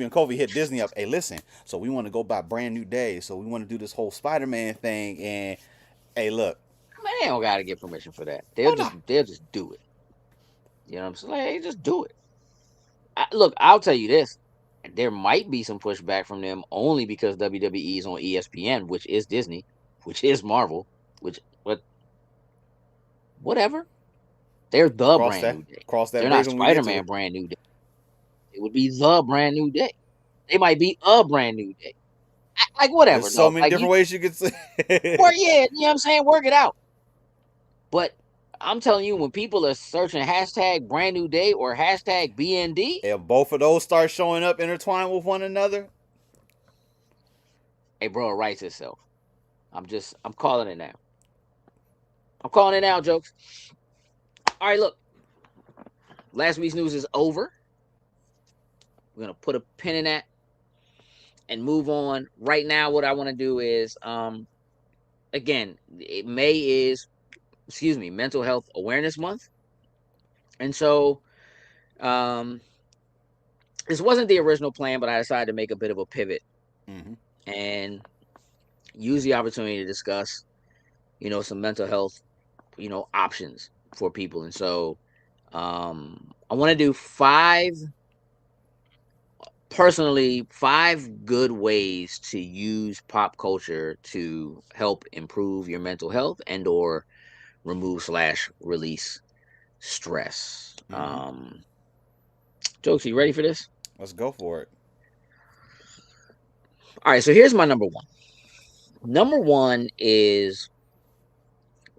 and Kofi hit Disney up. Hey, listen, so we want to go by Brand New Day, so we want to do this whole Spider-Man thing, and hey, look, man, they don't gotta get permission for that. They'll just do it. You know what I'm saying? Like, hey, just do it. Look, I'll tell you this: there might be some pushback from them, only because WWE is on ESPN, which is Disney, which is Marvel, but whatever. They're the Brand New Day. They're not Spider-Man Brand New Day. It would be the Brand New Day. They might be a Brand New Day. Like, whatever. There's so many different ways you could say. Or, yeah, you know what I'm saying? Work it out. But I'm telling you, when people are searching hashtag Brand New Day or hashtag BND, if both of those start showing up intertwined with one another, hey, bro, it writes itself. I'm calling it now. I'm calling it now, Jokes. All right, look. Last week's news is over. We're going to put a pin in that and move on. Right now, what I want to do is, again, May is, Mental Health Awareness Month. And so, this wasn't the original plan, but I decided to make a bit of a pivot and use the opportunity to discuss, some mental health, options for people. And so, I want to do 5 good ways to use pop culture to help improve your mental health and or remove/release stress. Jokes, you ready for this? Let's go for it. All right, so here's my number 1. Number 1 is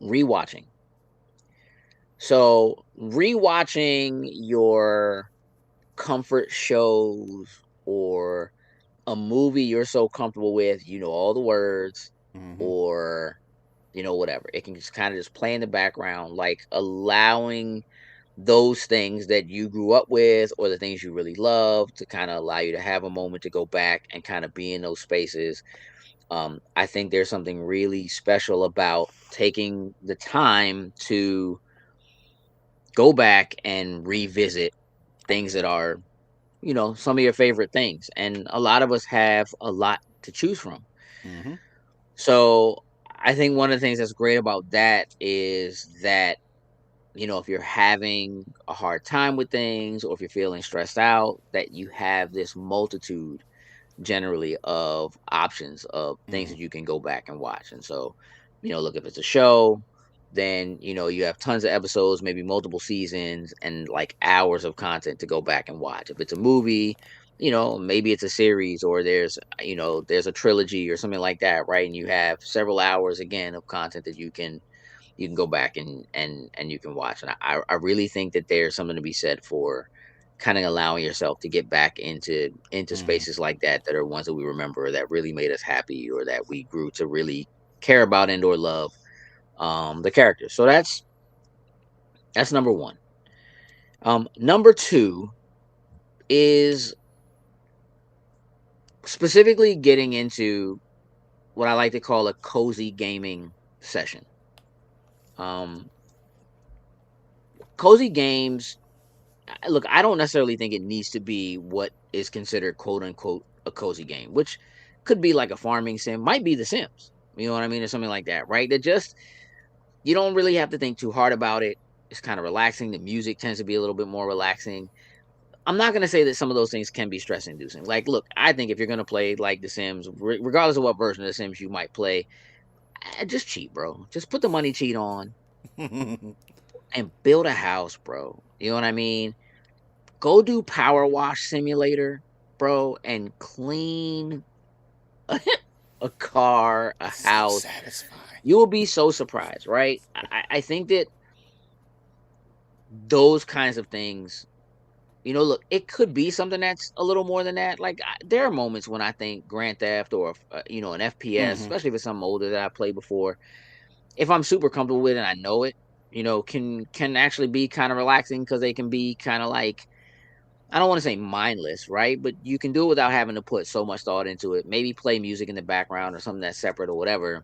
rewatching. So rewatching your comfort shows or a movie you're so comfortable with, all the words, or whatever. It can just kind of just play in the background, like allowing those things that you grew up with or the things you really love to kind of allow you to have a moment to go back and kind of be in those spaces. I think there's something really special about taking the time to go back and revisit things that are, some of your favorite things. And a lot of us have a lot to choose from. So I think one of the things that's great about that is that if you're having a hard time with things, or if you're feeling stressed out, that you have this multitude generally of options of things Mm-hmm. that you can go back and watch. And so, look, if it's a show, then you have tons of episodes, maybe multiple seasons, and like hours of content to go back and watch. If it's a movie, maybe it's a series, or there's a trilogy or something like that, right? And you have several hours again of content that you can go back and you can watch. And I really think that there's something to be said for kind of allowing yourself to get back into Mm-hmm. spaces like that are ones that we remember, that really made us happy, or that we grew to really care about and or love the characters. So that's number one. Number two is specifically getting into what I like to call a cozy gaming session. um Cozy games, look, I don't necessarily think it needs to be what is considered quote unquote a cozy game, which could be like a farming sim, might be The Sims. You know what I mean? Or something like that, right? That just, you don't really have to think too hard about it. It's kind of relaxing. The music tends to be a little bit more relaxing. I'm not going to say that some of those things can be stress inducing. Like, look, I think if you're going to play like The Sims, regardless of what version of The Sims you might play, just cheat, bro. Just put the money cheat on and build a house, bro. You know what I mean? Go do Power Wash Simulator, bro, and clean a car, a So house. satisfying. You will be so surprised, right? I think that those kinds of things, look, it could be something that's a little more than that. Like, there are moments when I think Grand Theft, or an FPS, Mm-hmm. especially if it's something older that I played before, if I'm super comfortable with it and I know it, can actually be kind of relaxing, because they can be kind of like, I don't want to say mindless, right? But you can do it without having to put so much thought into it. Maybe play music in the background or something that's separate or whatever.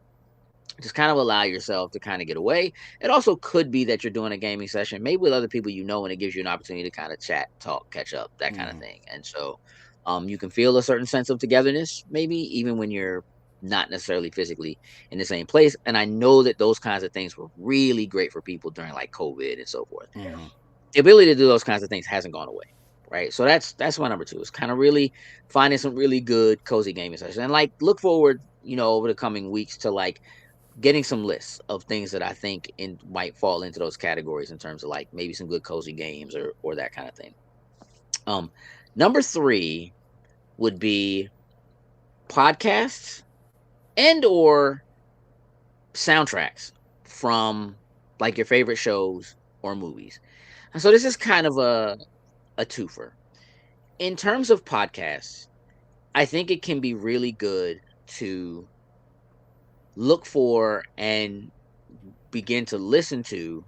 Just kind of allow yourself to kind of get away. It also could be that you're doing a gaming session, maybe with other people, and it gives you an opportunity to kind of chat, talk, catch up, that kind of Mm-hmm. thing. And so you can feel a certain sense of togetherness, maybe even when you're not necessarily physically in the same place. And I know that those kinds of things were really great for people during like COVID and so forth. Mm-hmm. The ability to do those kinds of things hasn't gone away, right? So that's my number two. Is kind of really finding some really good cozy gaming sessions, and like look forward, over the coming weeks to like getting some lists of things that I think might fall into those categories in terms of like maybe some good cozy games or that kind of thing. Um, Number three would be podcasts and or soundtracks from like your favorite shows or movies. And so this is kind of a twofer. In terms of podcasts, I think it can be really good to look for and begin to listen to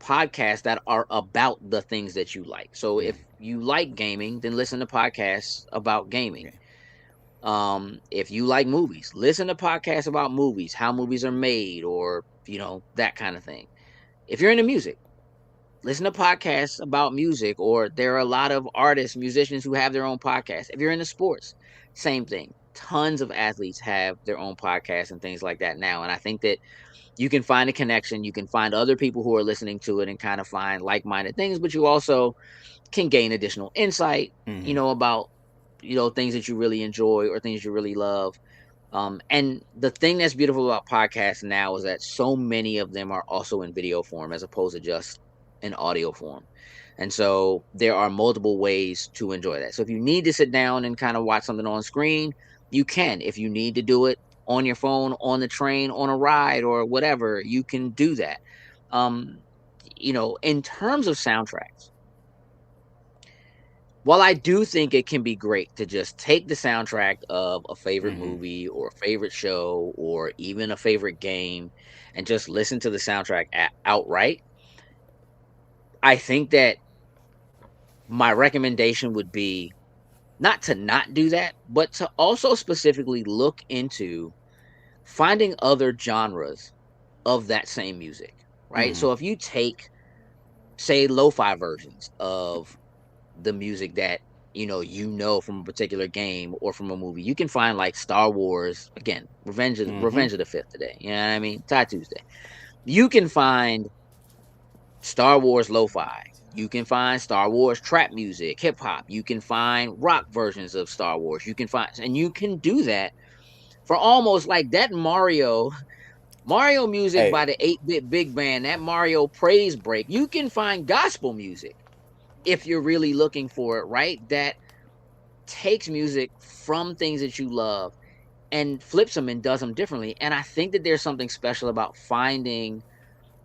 podcasts that are about the things that you like. So if you like gaming, then listen to podcasts about gaming. Okay. If you like movies, listen to podcasts about movies, how movies are made, or that kind of thing. If you're into music, listen to podcasts about music, or there are a lot of artists, musicians who have their own podcasts. If you're into sports, same thing. Tons of athletes have their own podcasts and things like that now. And I think that you can find a connection. You can find other people who are listening to it and kind of find like minded things, but you also can gain additional insight, Mm-hmm. about, things that you really enjoy or things you really love. And the thing that's beautiful about podcasts now is that so many of them are also in video form as opposed to just in audio form. And so there are multiple ways to enjoy that. So if you need to sit down and kind of watch something on screen, you can. If you need to do it on your phone, on the train, on a ride, or whatever, you can do that. Um, in terms of soundtracks, while I do think it can be great to just take the soundtrack of a favorite Mm-hmm. movie or a favorite show or even a favorite game and just listen to the soundtrack outright, I think that my recommendation would be not to not do that, but to also specifically look into finding other genres of that same music, right? Mm-hmm. So if you take, say, lo-fi versions of the music that from a particular game or from a movie. You can find like Star Wars again, Mm-hmm. Revenge of the Fifth today. You know what I mean? Tie Tuesday. You can find Star Wars lo-fi. You can find Star Wars trap music, hip hop. You can find rock versions of Star Wars. You can find, and you can do that for almost like that Mario music by Hey, the 8-bit big band, that Mario praise break. You can find gospel music if you're really looking for it, right? That takes music from things that you love and flips them and does them differently. And I think that there's something special about finding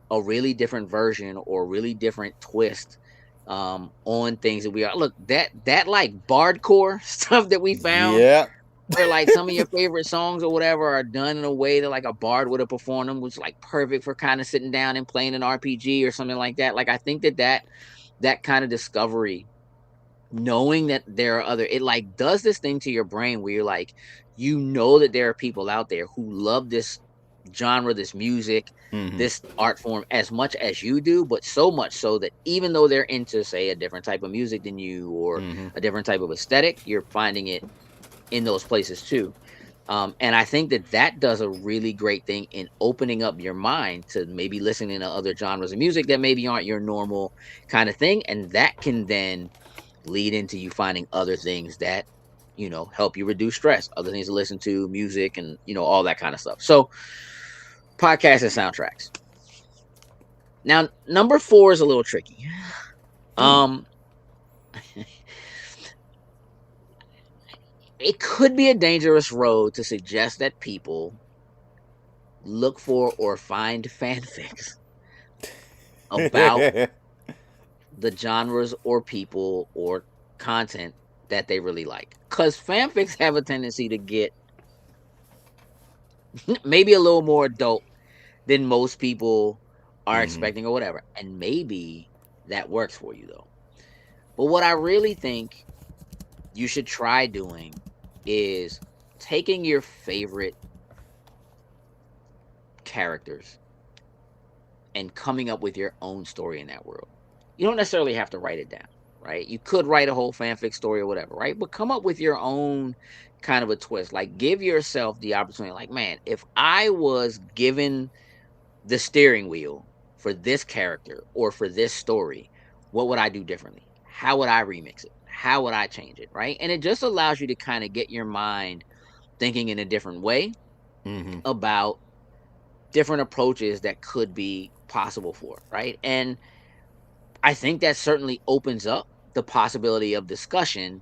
a really different version or really different twist on things that we are. Look, that like bardcore stuff that we found, yeah. where like some of your favorite songs or whatever are done in a way that like a bard would have performed them, which is like perfect for kind of sitting down and playing an RPG or something like that. Like I think that kind of discovery, knowing that there are other, it like does this thing to your brain where you're like, you know that there are people out there who love this genre, this music, this art form as much as you do, but so much so that even though they're into, say, a different type of music than you or a different type of aesthetic, you're finding it in those places too. And I think that does a really great thing in opening up your mind to maybe listening to other genres of music that maybe aren't your normal kind of thing. And that can then lead into you finding other things that, help you reduce stress, other things to listen to, music, and, all that kind of stuff. So, podcasts and soundtracks. Now, number 4 is a little tricky. It could be a dangerous road to suggest that people look for or find fanfics about the genres or people or content that they really like. Because fanfics have a tendency to get maybe a little more adult than most people are expecting or whatever. And maybe that works for you though. But what I really think you should try doing is taking your favorite characters and coming up with your own story in that world. You don't necessarily have to write it down, right? You could write a whole fanfic story or whatever, right? But come up with your own kind of a twist. Like give yourself the opportunity, like, man, if I was given the steering wheel for this character or for this story, what would I do differently? How would I remix it? How would I change it, right? And it just allows you to kind of get your mind thinking in a different way about different approaches that could be possible for it, right? And I think that certainly opens up the possibility of discussion.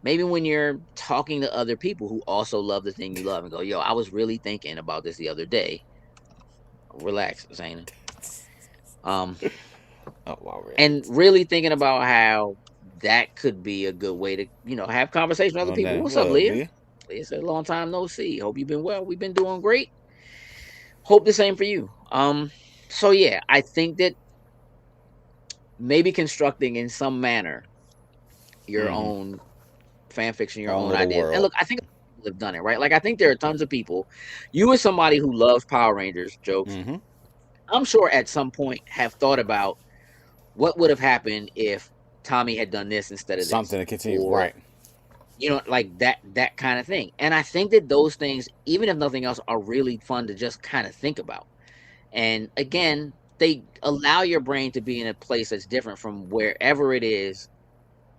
Maybe when you're talking to other people who also love the thing you love and go, yo, I was really thinking about this the other day. Relax, Zayna. And really thinking about how that could be a good way to, have conversation with other people. What's up, Leah? Leah said, long time no see. Hope you've been well. We've been doing great. Hope the same for you. So yeah, I think that maybe constructing in some manner your own fan fiction, your own ideas. And look, I think people have done it, right? Like I think there are tons of people. You as somebody who loves Power Rangers jokes, I'm sure at some point have thought about what would have happened if Tommy had done this instead of something this, to continue, or, right? Like that kind of thing. And I think that those things, even if nothing else, are really fun to just kind of think about. And again, they allow your brain to be in a place that's different from wherever it is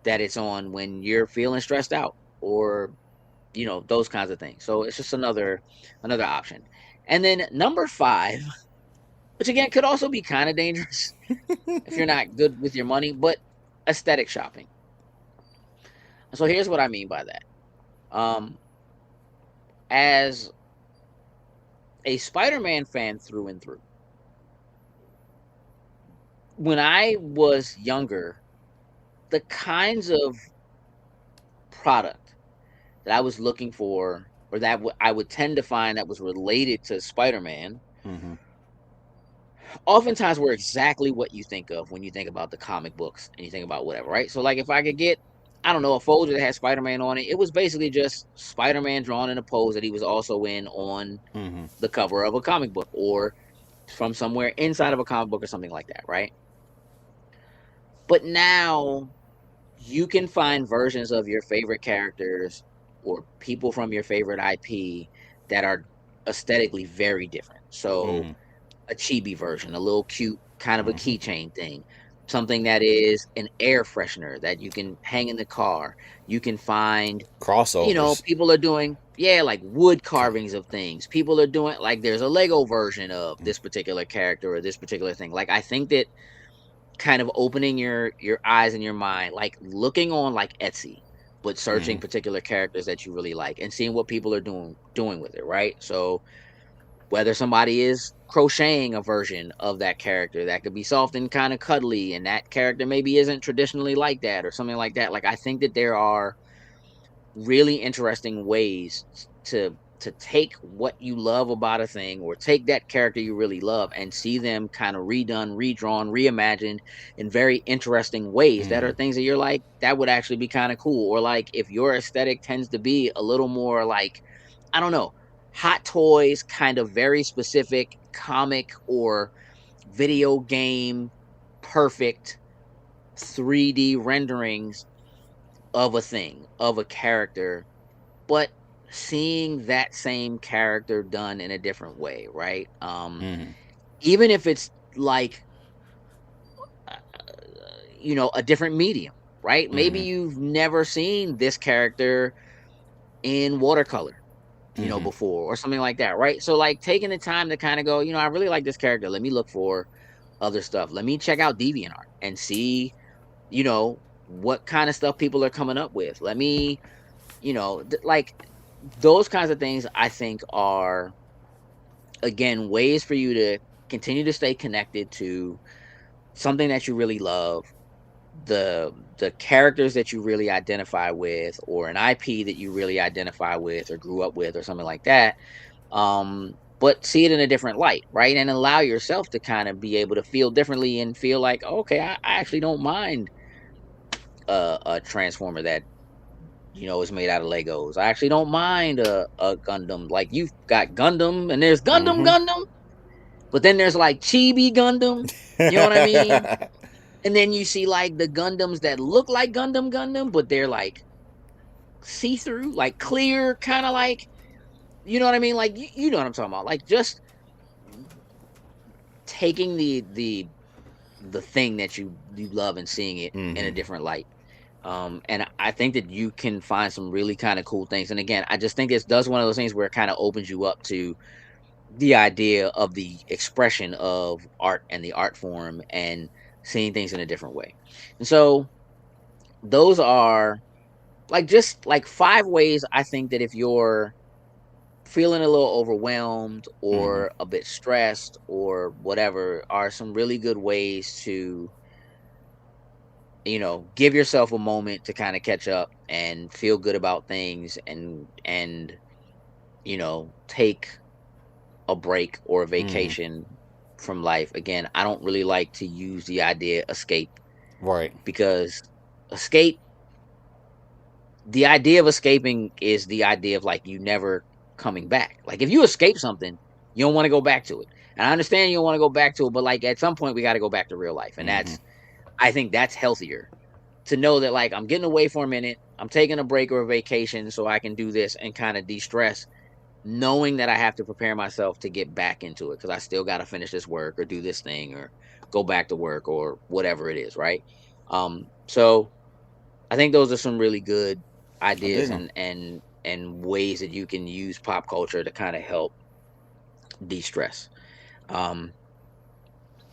that it's on when you're feeling stressed out or, those kinds of things. So it's just another option. And then number 5, which again could also be kind of dangerous if you're not good with your money, but aesthetic shopping. So here's what I mean by that. As a Spider-Man fan through and through, when I was younger, the kinds of product that I was looking for, or that I would tend to find that was related to Spider-Man, oftentimes were exactly what you think of when you think about the comic books and you think about whatever, right? So like if I could get, I don't know, a folder that had Spider-Man on it, it was basically just Spider-Man drawn in a pose that he was also in on the cover of a comic book or from somewhere inside of a comic book or something like that, right? But now you can find versions of your favorite characters or people from your favorite IP that are aesthetically very different. So a chibi version, a little cute kind of a keychain thing. Something that is an air freshener that you can hang in the car. You can find, Crossovers. people are doing, like wood carvings of things. People are doing, like, there's a Lego version of this particular character or this particular thing. Like, I think that kind of opening your eyes and your mind, like looking on like Etsy, but searching particular characters that you really like and seeing what people are doing with it, right? So whether somebody is crocheting a version of that character that could be soft and kind of cuddly, and that character maybe isn't traditionally like that or something like that. Like, I think that there are really interesting ways to take what you love about a thing, or take that character you really love and see them kind of redone, redrawn, reimagined in very interesting ways that are things that you're like, that would actually be kind of cool. Or like, if your aesthetic tends to be a little more like, I don't know, hot toys, kind of very specific comic or video game perfect 3D renderings of a thing, of a character, but seeing that same character done in a different way, right? Even if it's like, a different medium, right? Maybe you've never seen this character in watercolor, before, or something like that, right? So like, taking the time to kind of go, I really like this character. Let me look for other stuff. Let me check out DeviantArt and see, what kind of stuff people are coming up with. Let me, like, those kinds of things, I think, are, again, ways for you to continue to stay connected to something that you really love, the characters that you really identify with, or an IP that you really identify with or grew up with or something like that. But see it in a different light, right? And allow yourself to kind of be able to feel differently and feel like, okay, I actually don't mind a transformer that is made out of Legos. I actually don't mind a Gundam. Like, you've got Gundam, and there's Gundam, but then there's like Chibi Gundam. You know what I mean? And then you see like the Gundams that look like Gundam, but they're like see-through, like clear, kind of like, you know what I mean? Like, you know what I'm talking about? Like, just taking the thing that you love and seeing it in a different light. And I think that you can find some really kind of cool things. And again, I just think it does one of those things where it kind of opens you up to the idea of the expression of art and the art form, and seeing things in a different way. And so those are like, just like 5 ways, I think, that if you're feeling a little overwhelmed or a bit stressed or whatever, are some really good ways to give yourself a moment to kind of catch up and feel good about things, and take a break or a vacation from life. Again, I don't really like to use the idea escape, right? Because the idea of escaping is the idea of like you never coming back. Like, if you escape something, you don't want to go back to it. And I understand you don't want to go back to it, but like, at some point we got to go back to real life. And I think that's healthier, to know that like, I'm getting away for a minute, I'm taking a break or a vacation so I can do this and kind of de-stress, knowing that I have to prepare myself to get back into it, because I still got to finish this work or do this thing or go back to work or whatever it is, right? So I think those are some really good ideas and ways that you can use pop culture to kind of help de-stress.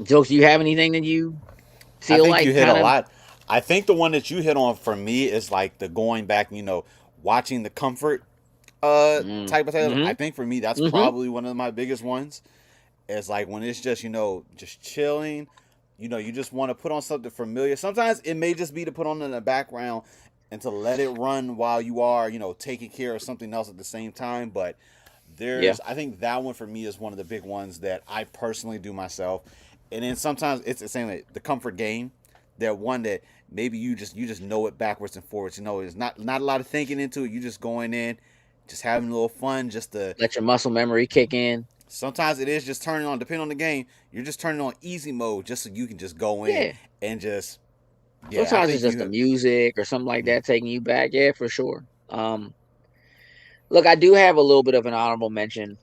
Jokes, do you have anything that you feel like you hit a lot? I think the one that you hit on for me is like the going back, watching the comfort type of thing. I think for me that's probably one of my biggest ones. It's like when it's just just chilling, you just want to put on something familiar. Sometimes it may just be to put on in the background and to let it run while you are taking care of something else at the same time. But I think that one for me is one of the big ones that I personally do myself. And then sometimes it's the same, like the comfort game, that one that maybe you just know it backwards and forwards. There's not a lot of thinking into it. You just going in, just having a little fun, just to let your muscle memory kick in. Sometimes it is just turning on, depending on the game, you're just turning on easy mode just so you can just go in and just. Yeah, sometimes it's just the music or something like that taking you back. Yeah, for sure. Look, I do have a little bit of an honorable mention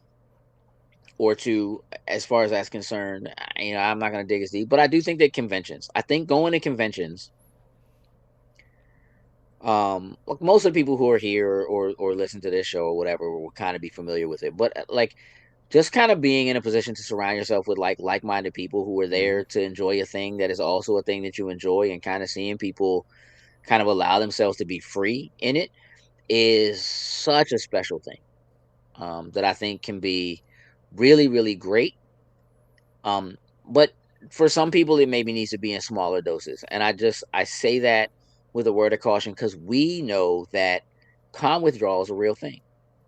or two as far as that's concerned. I'm not going to dig as deep, but I do think that conventions. I think going to conventions. Like most of the people who are here or listen to this show or whatever will kind of be familiar with it, but like just kind of being in a position to surround yourself with like-minded people who are there to enjoy a thing that is also a thing that you enjoy, and kind of seeing people kind of allow themselves to be free in it is such a special thing, that I think can be really, really great. But for some people, it maybe needs to be in smaller doses. And I say that with a word of caution, because we know that con withdrawal is a real thing.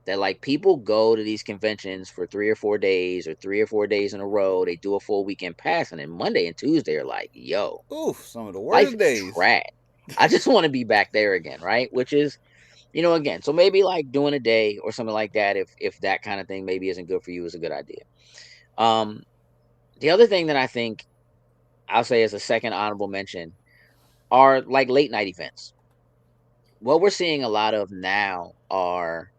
That like people go to these conventions for 3 or 4 days or 3 or 4 days in a row. They do a full weekend pass, and then Monday and Tuesday are like, yo, Oof, some of the life worst is days. trash. I just want to be back there again, right? Which is, again, so maybe like doing a day or something like that, if that kind of thing maybe isn't good for you, is a good idea. Um, the other thing that I think I'll say as a second honorable mention are like late night events. What we're seeing a lot of now are,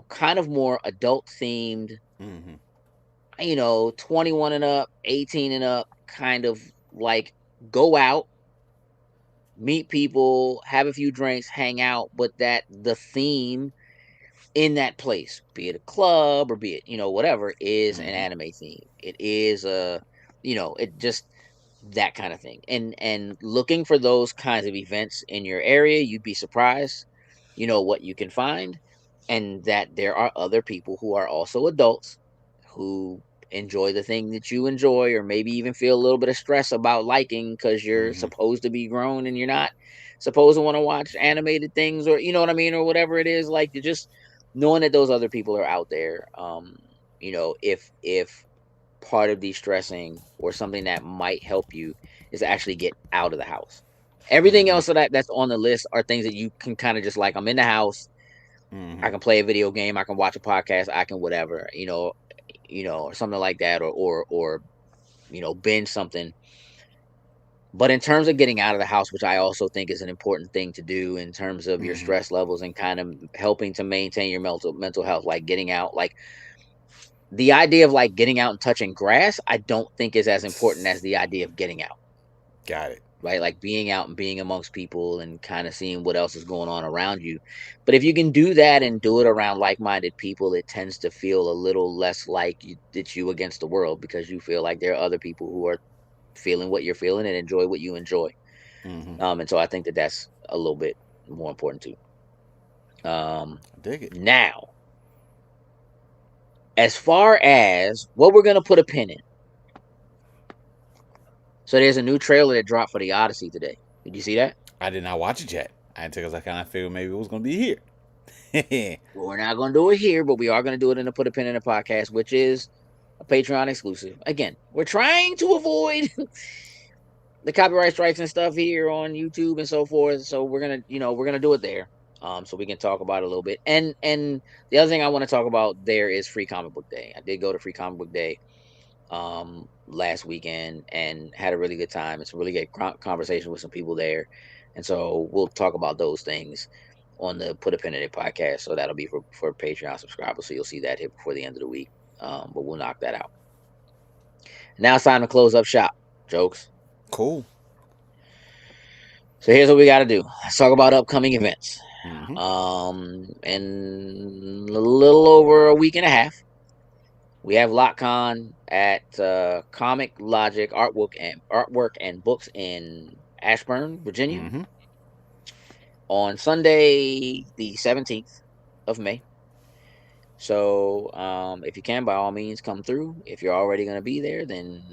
kind of more adult themed, 21 and up, 18 and up, kind of like go out, meet people, have a few drinks, hang out, but that the theme in that place, be it a club or be it, whatever, is an anime theme. It is it just that kind of thing. And looking for those kinds of events in your area, you'd be surprised, what you can find, and that there are other people who are also adults who enjoy the thing that you enjoy, or maybe even feel a little bit of stress about liking because you're supposed to be grown and you're not supposed to want to watch animated things, or you know what I mean, or whatever it is. Like, you just knowing that those other people are out there, if part of de-stressing or something that might help you is actually get out of the house. Everything else that's on the list are things that you can kind of just like, I'm in the house, I can play a video game, I can watch a podcast, I can whatever, or something like that, or binge something. But in terms of getting out of the house, which I also think is an important thing to do in terms of your stress levels and kind of helping to maintain your mental health, like getting out, like the idea of like getting out and touching grass, I don't think is as important as the idea of getting out. Got it. Right? Like being out and being amongst people and kind of seeing what else is going on around you. But if you can do that and do it around like-minded people, it tends to feel a little less like it's you against the world, because you feel like there are other people who are feeling what you're feeling and enjoy what you enjoy. And so I think that that's a little bit more important too. Dig it. Now, as far as what we're going to put a pin in. So there's a new trailer that dropped for the Odyssey today. Did you see that? I did not watch it yet. I didn't, because I kind of figured maybe it was going to be here. Well, we're not going to do it here, but we are going to do it in the Put a Pin in the podcast, which is a Patreon exclusive. Again, we're trying to avoid the copyright strikes and stuff here on YouTube and so forth. So we're gonna do it there, so we can talk about it a little bit. And the other thing I want to talk about there is Free Comic Book Day. I did go to Free Comic Book Day last weekend and had a really good time. It's a really good conversation with some people there, and so we'll talk about those things on the Put a Pin in It podcast. So that'll be for Patreon subscribers, so you'll see that hit before the end of the week. But we'll knock that out. Now it's time to close up shop. Jokes. Cool. So here's what we got to do. Let's talk about upcoming events. Mm-hmm. In a little over a week and a half, we have LotCon at Comic Logic Artwork and Books in Ashburn, Virginia, Mm-hmm. on Sunday, the 17th of May. So if you can, by all means, come through. If you're already going to be there, then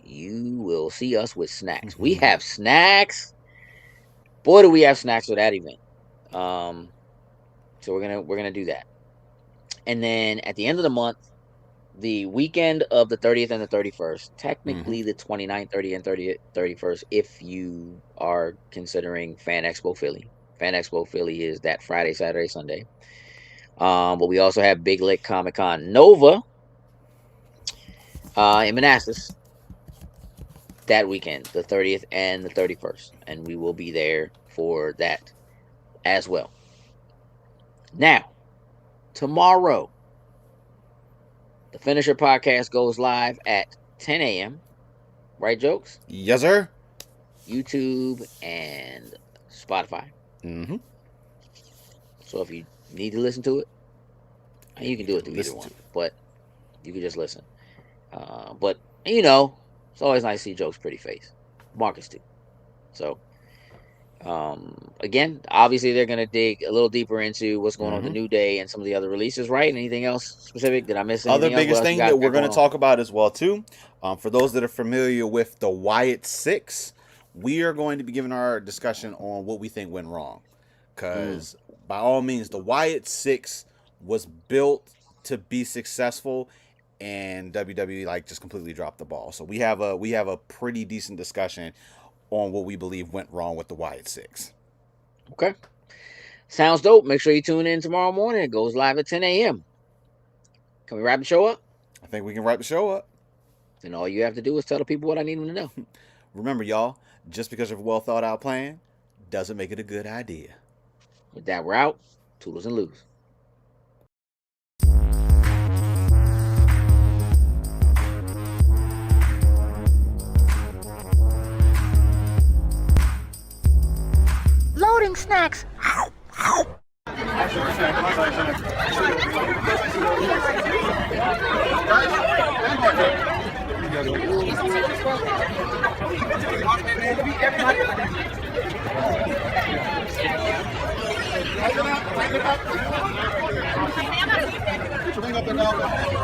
you will see us with snacks. We have snacks. Boy, do we have snacks for that event. So we're gonna do that. And then at the end of the month, the weekend of the 30th and the 31st, technically the 29th, 30th, and 31st, if you are considering Fan Expo Philly. Fan Expo Philly is that Friday, Saturday, Sunday. But we also have Big Lick Comic Con Nova in Manassas that weekend, the 30th and the 31st. And we will be there for that as well. Now, tomorrow, The Finisher podcast goes live at 10 a.m. Right, Jokes? Yes, sir. YouTube and Spotify. Mm-hmm. So if you need to listen to it, you can do it through either one. But you can just listen. But, you know, it's always nice to see Jokes' pretty face. Marcus too. So, again, obviously they're going to dig a little deeper into what's going on with the New Day and some of the other releases, right? Anything else specific? Did I miss anything Other biggest else? thing that we're going to talk about as well, too, for those that are familiar with the Wyatt 6, we are going to be giving our discussion on what we think went wrong. Because, by all means, the Wyatt 6 was built to be successful, and WWE like just completely dropped the ball. So we have a pretty decent discussion on what we believe went wrong with the Wyatt 6. Okay. Sounds dope. Make sure you tune in tomorrow morning. It goes live at 10 a.m. Can we wrap the show up? I think we can wrap the show up. Then all you have to do is tell the people what I need them to know. Remember, y'all, just because of a well thought out plan doesn't make it a good idea. With that, we're out. Toodles and loos. Loading snacks. Everybody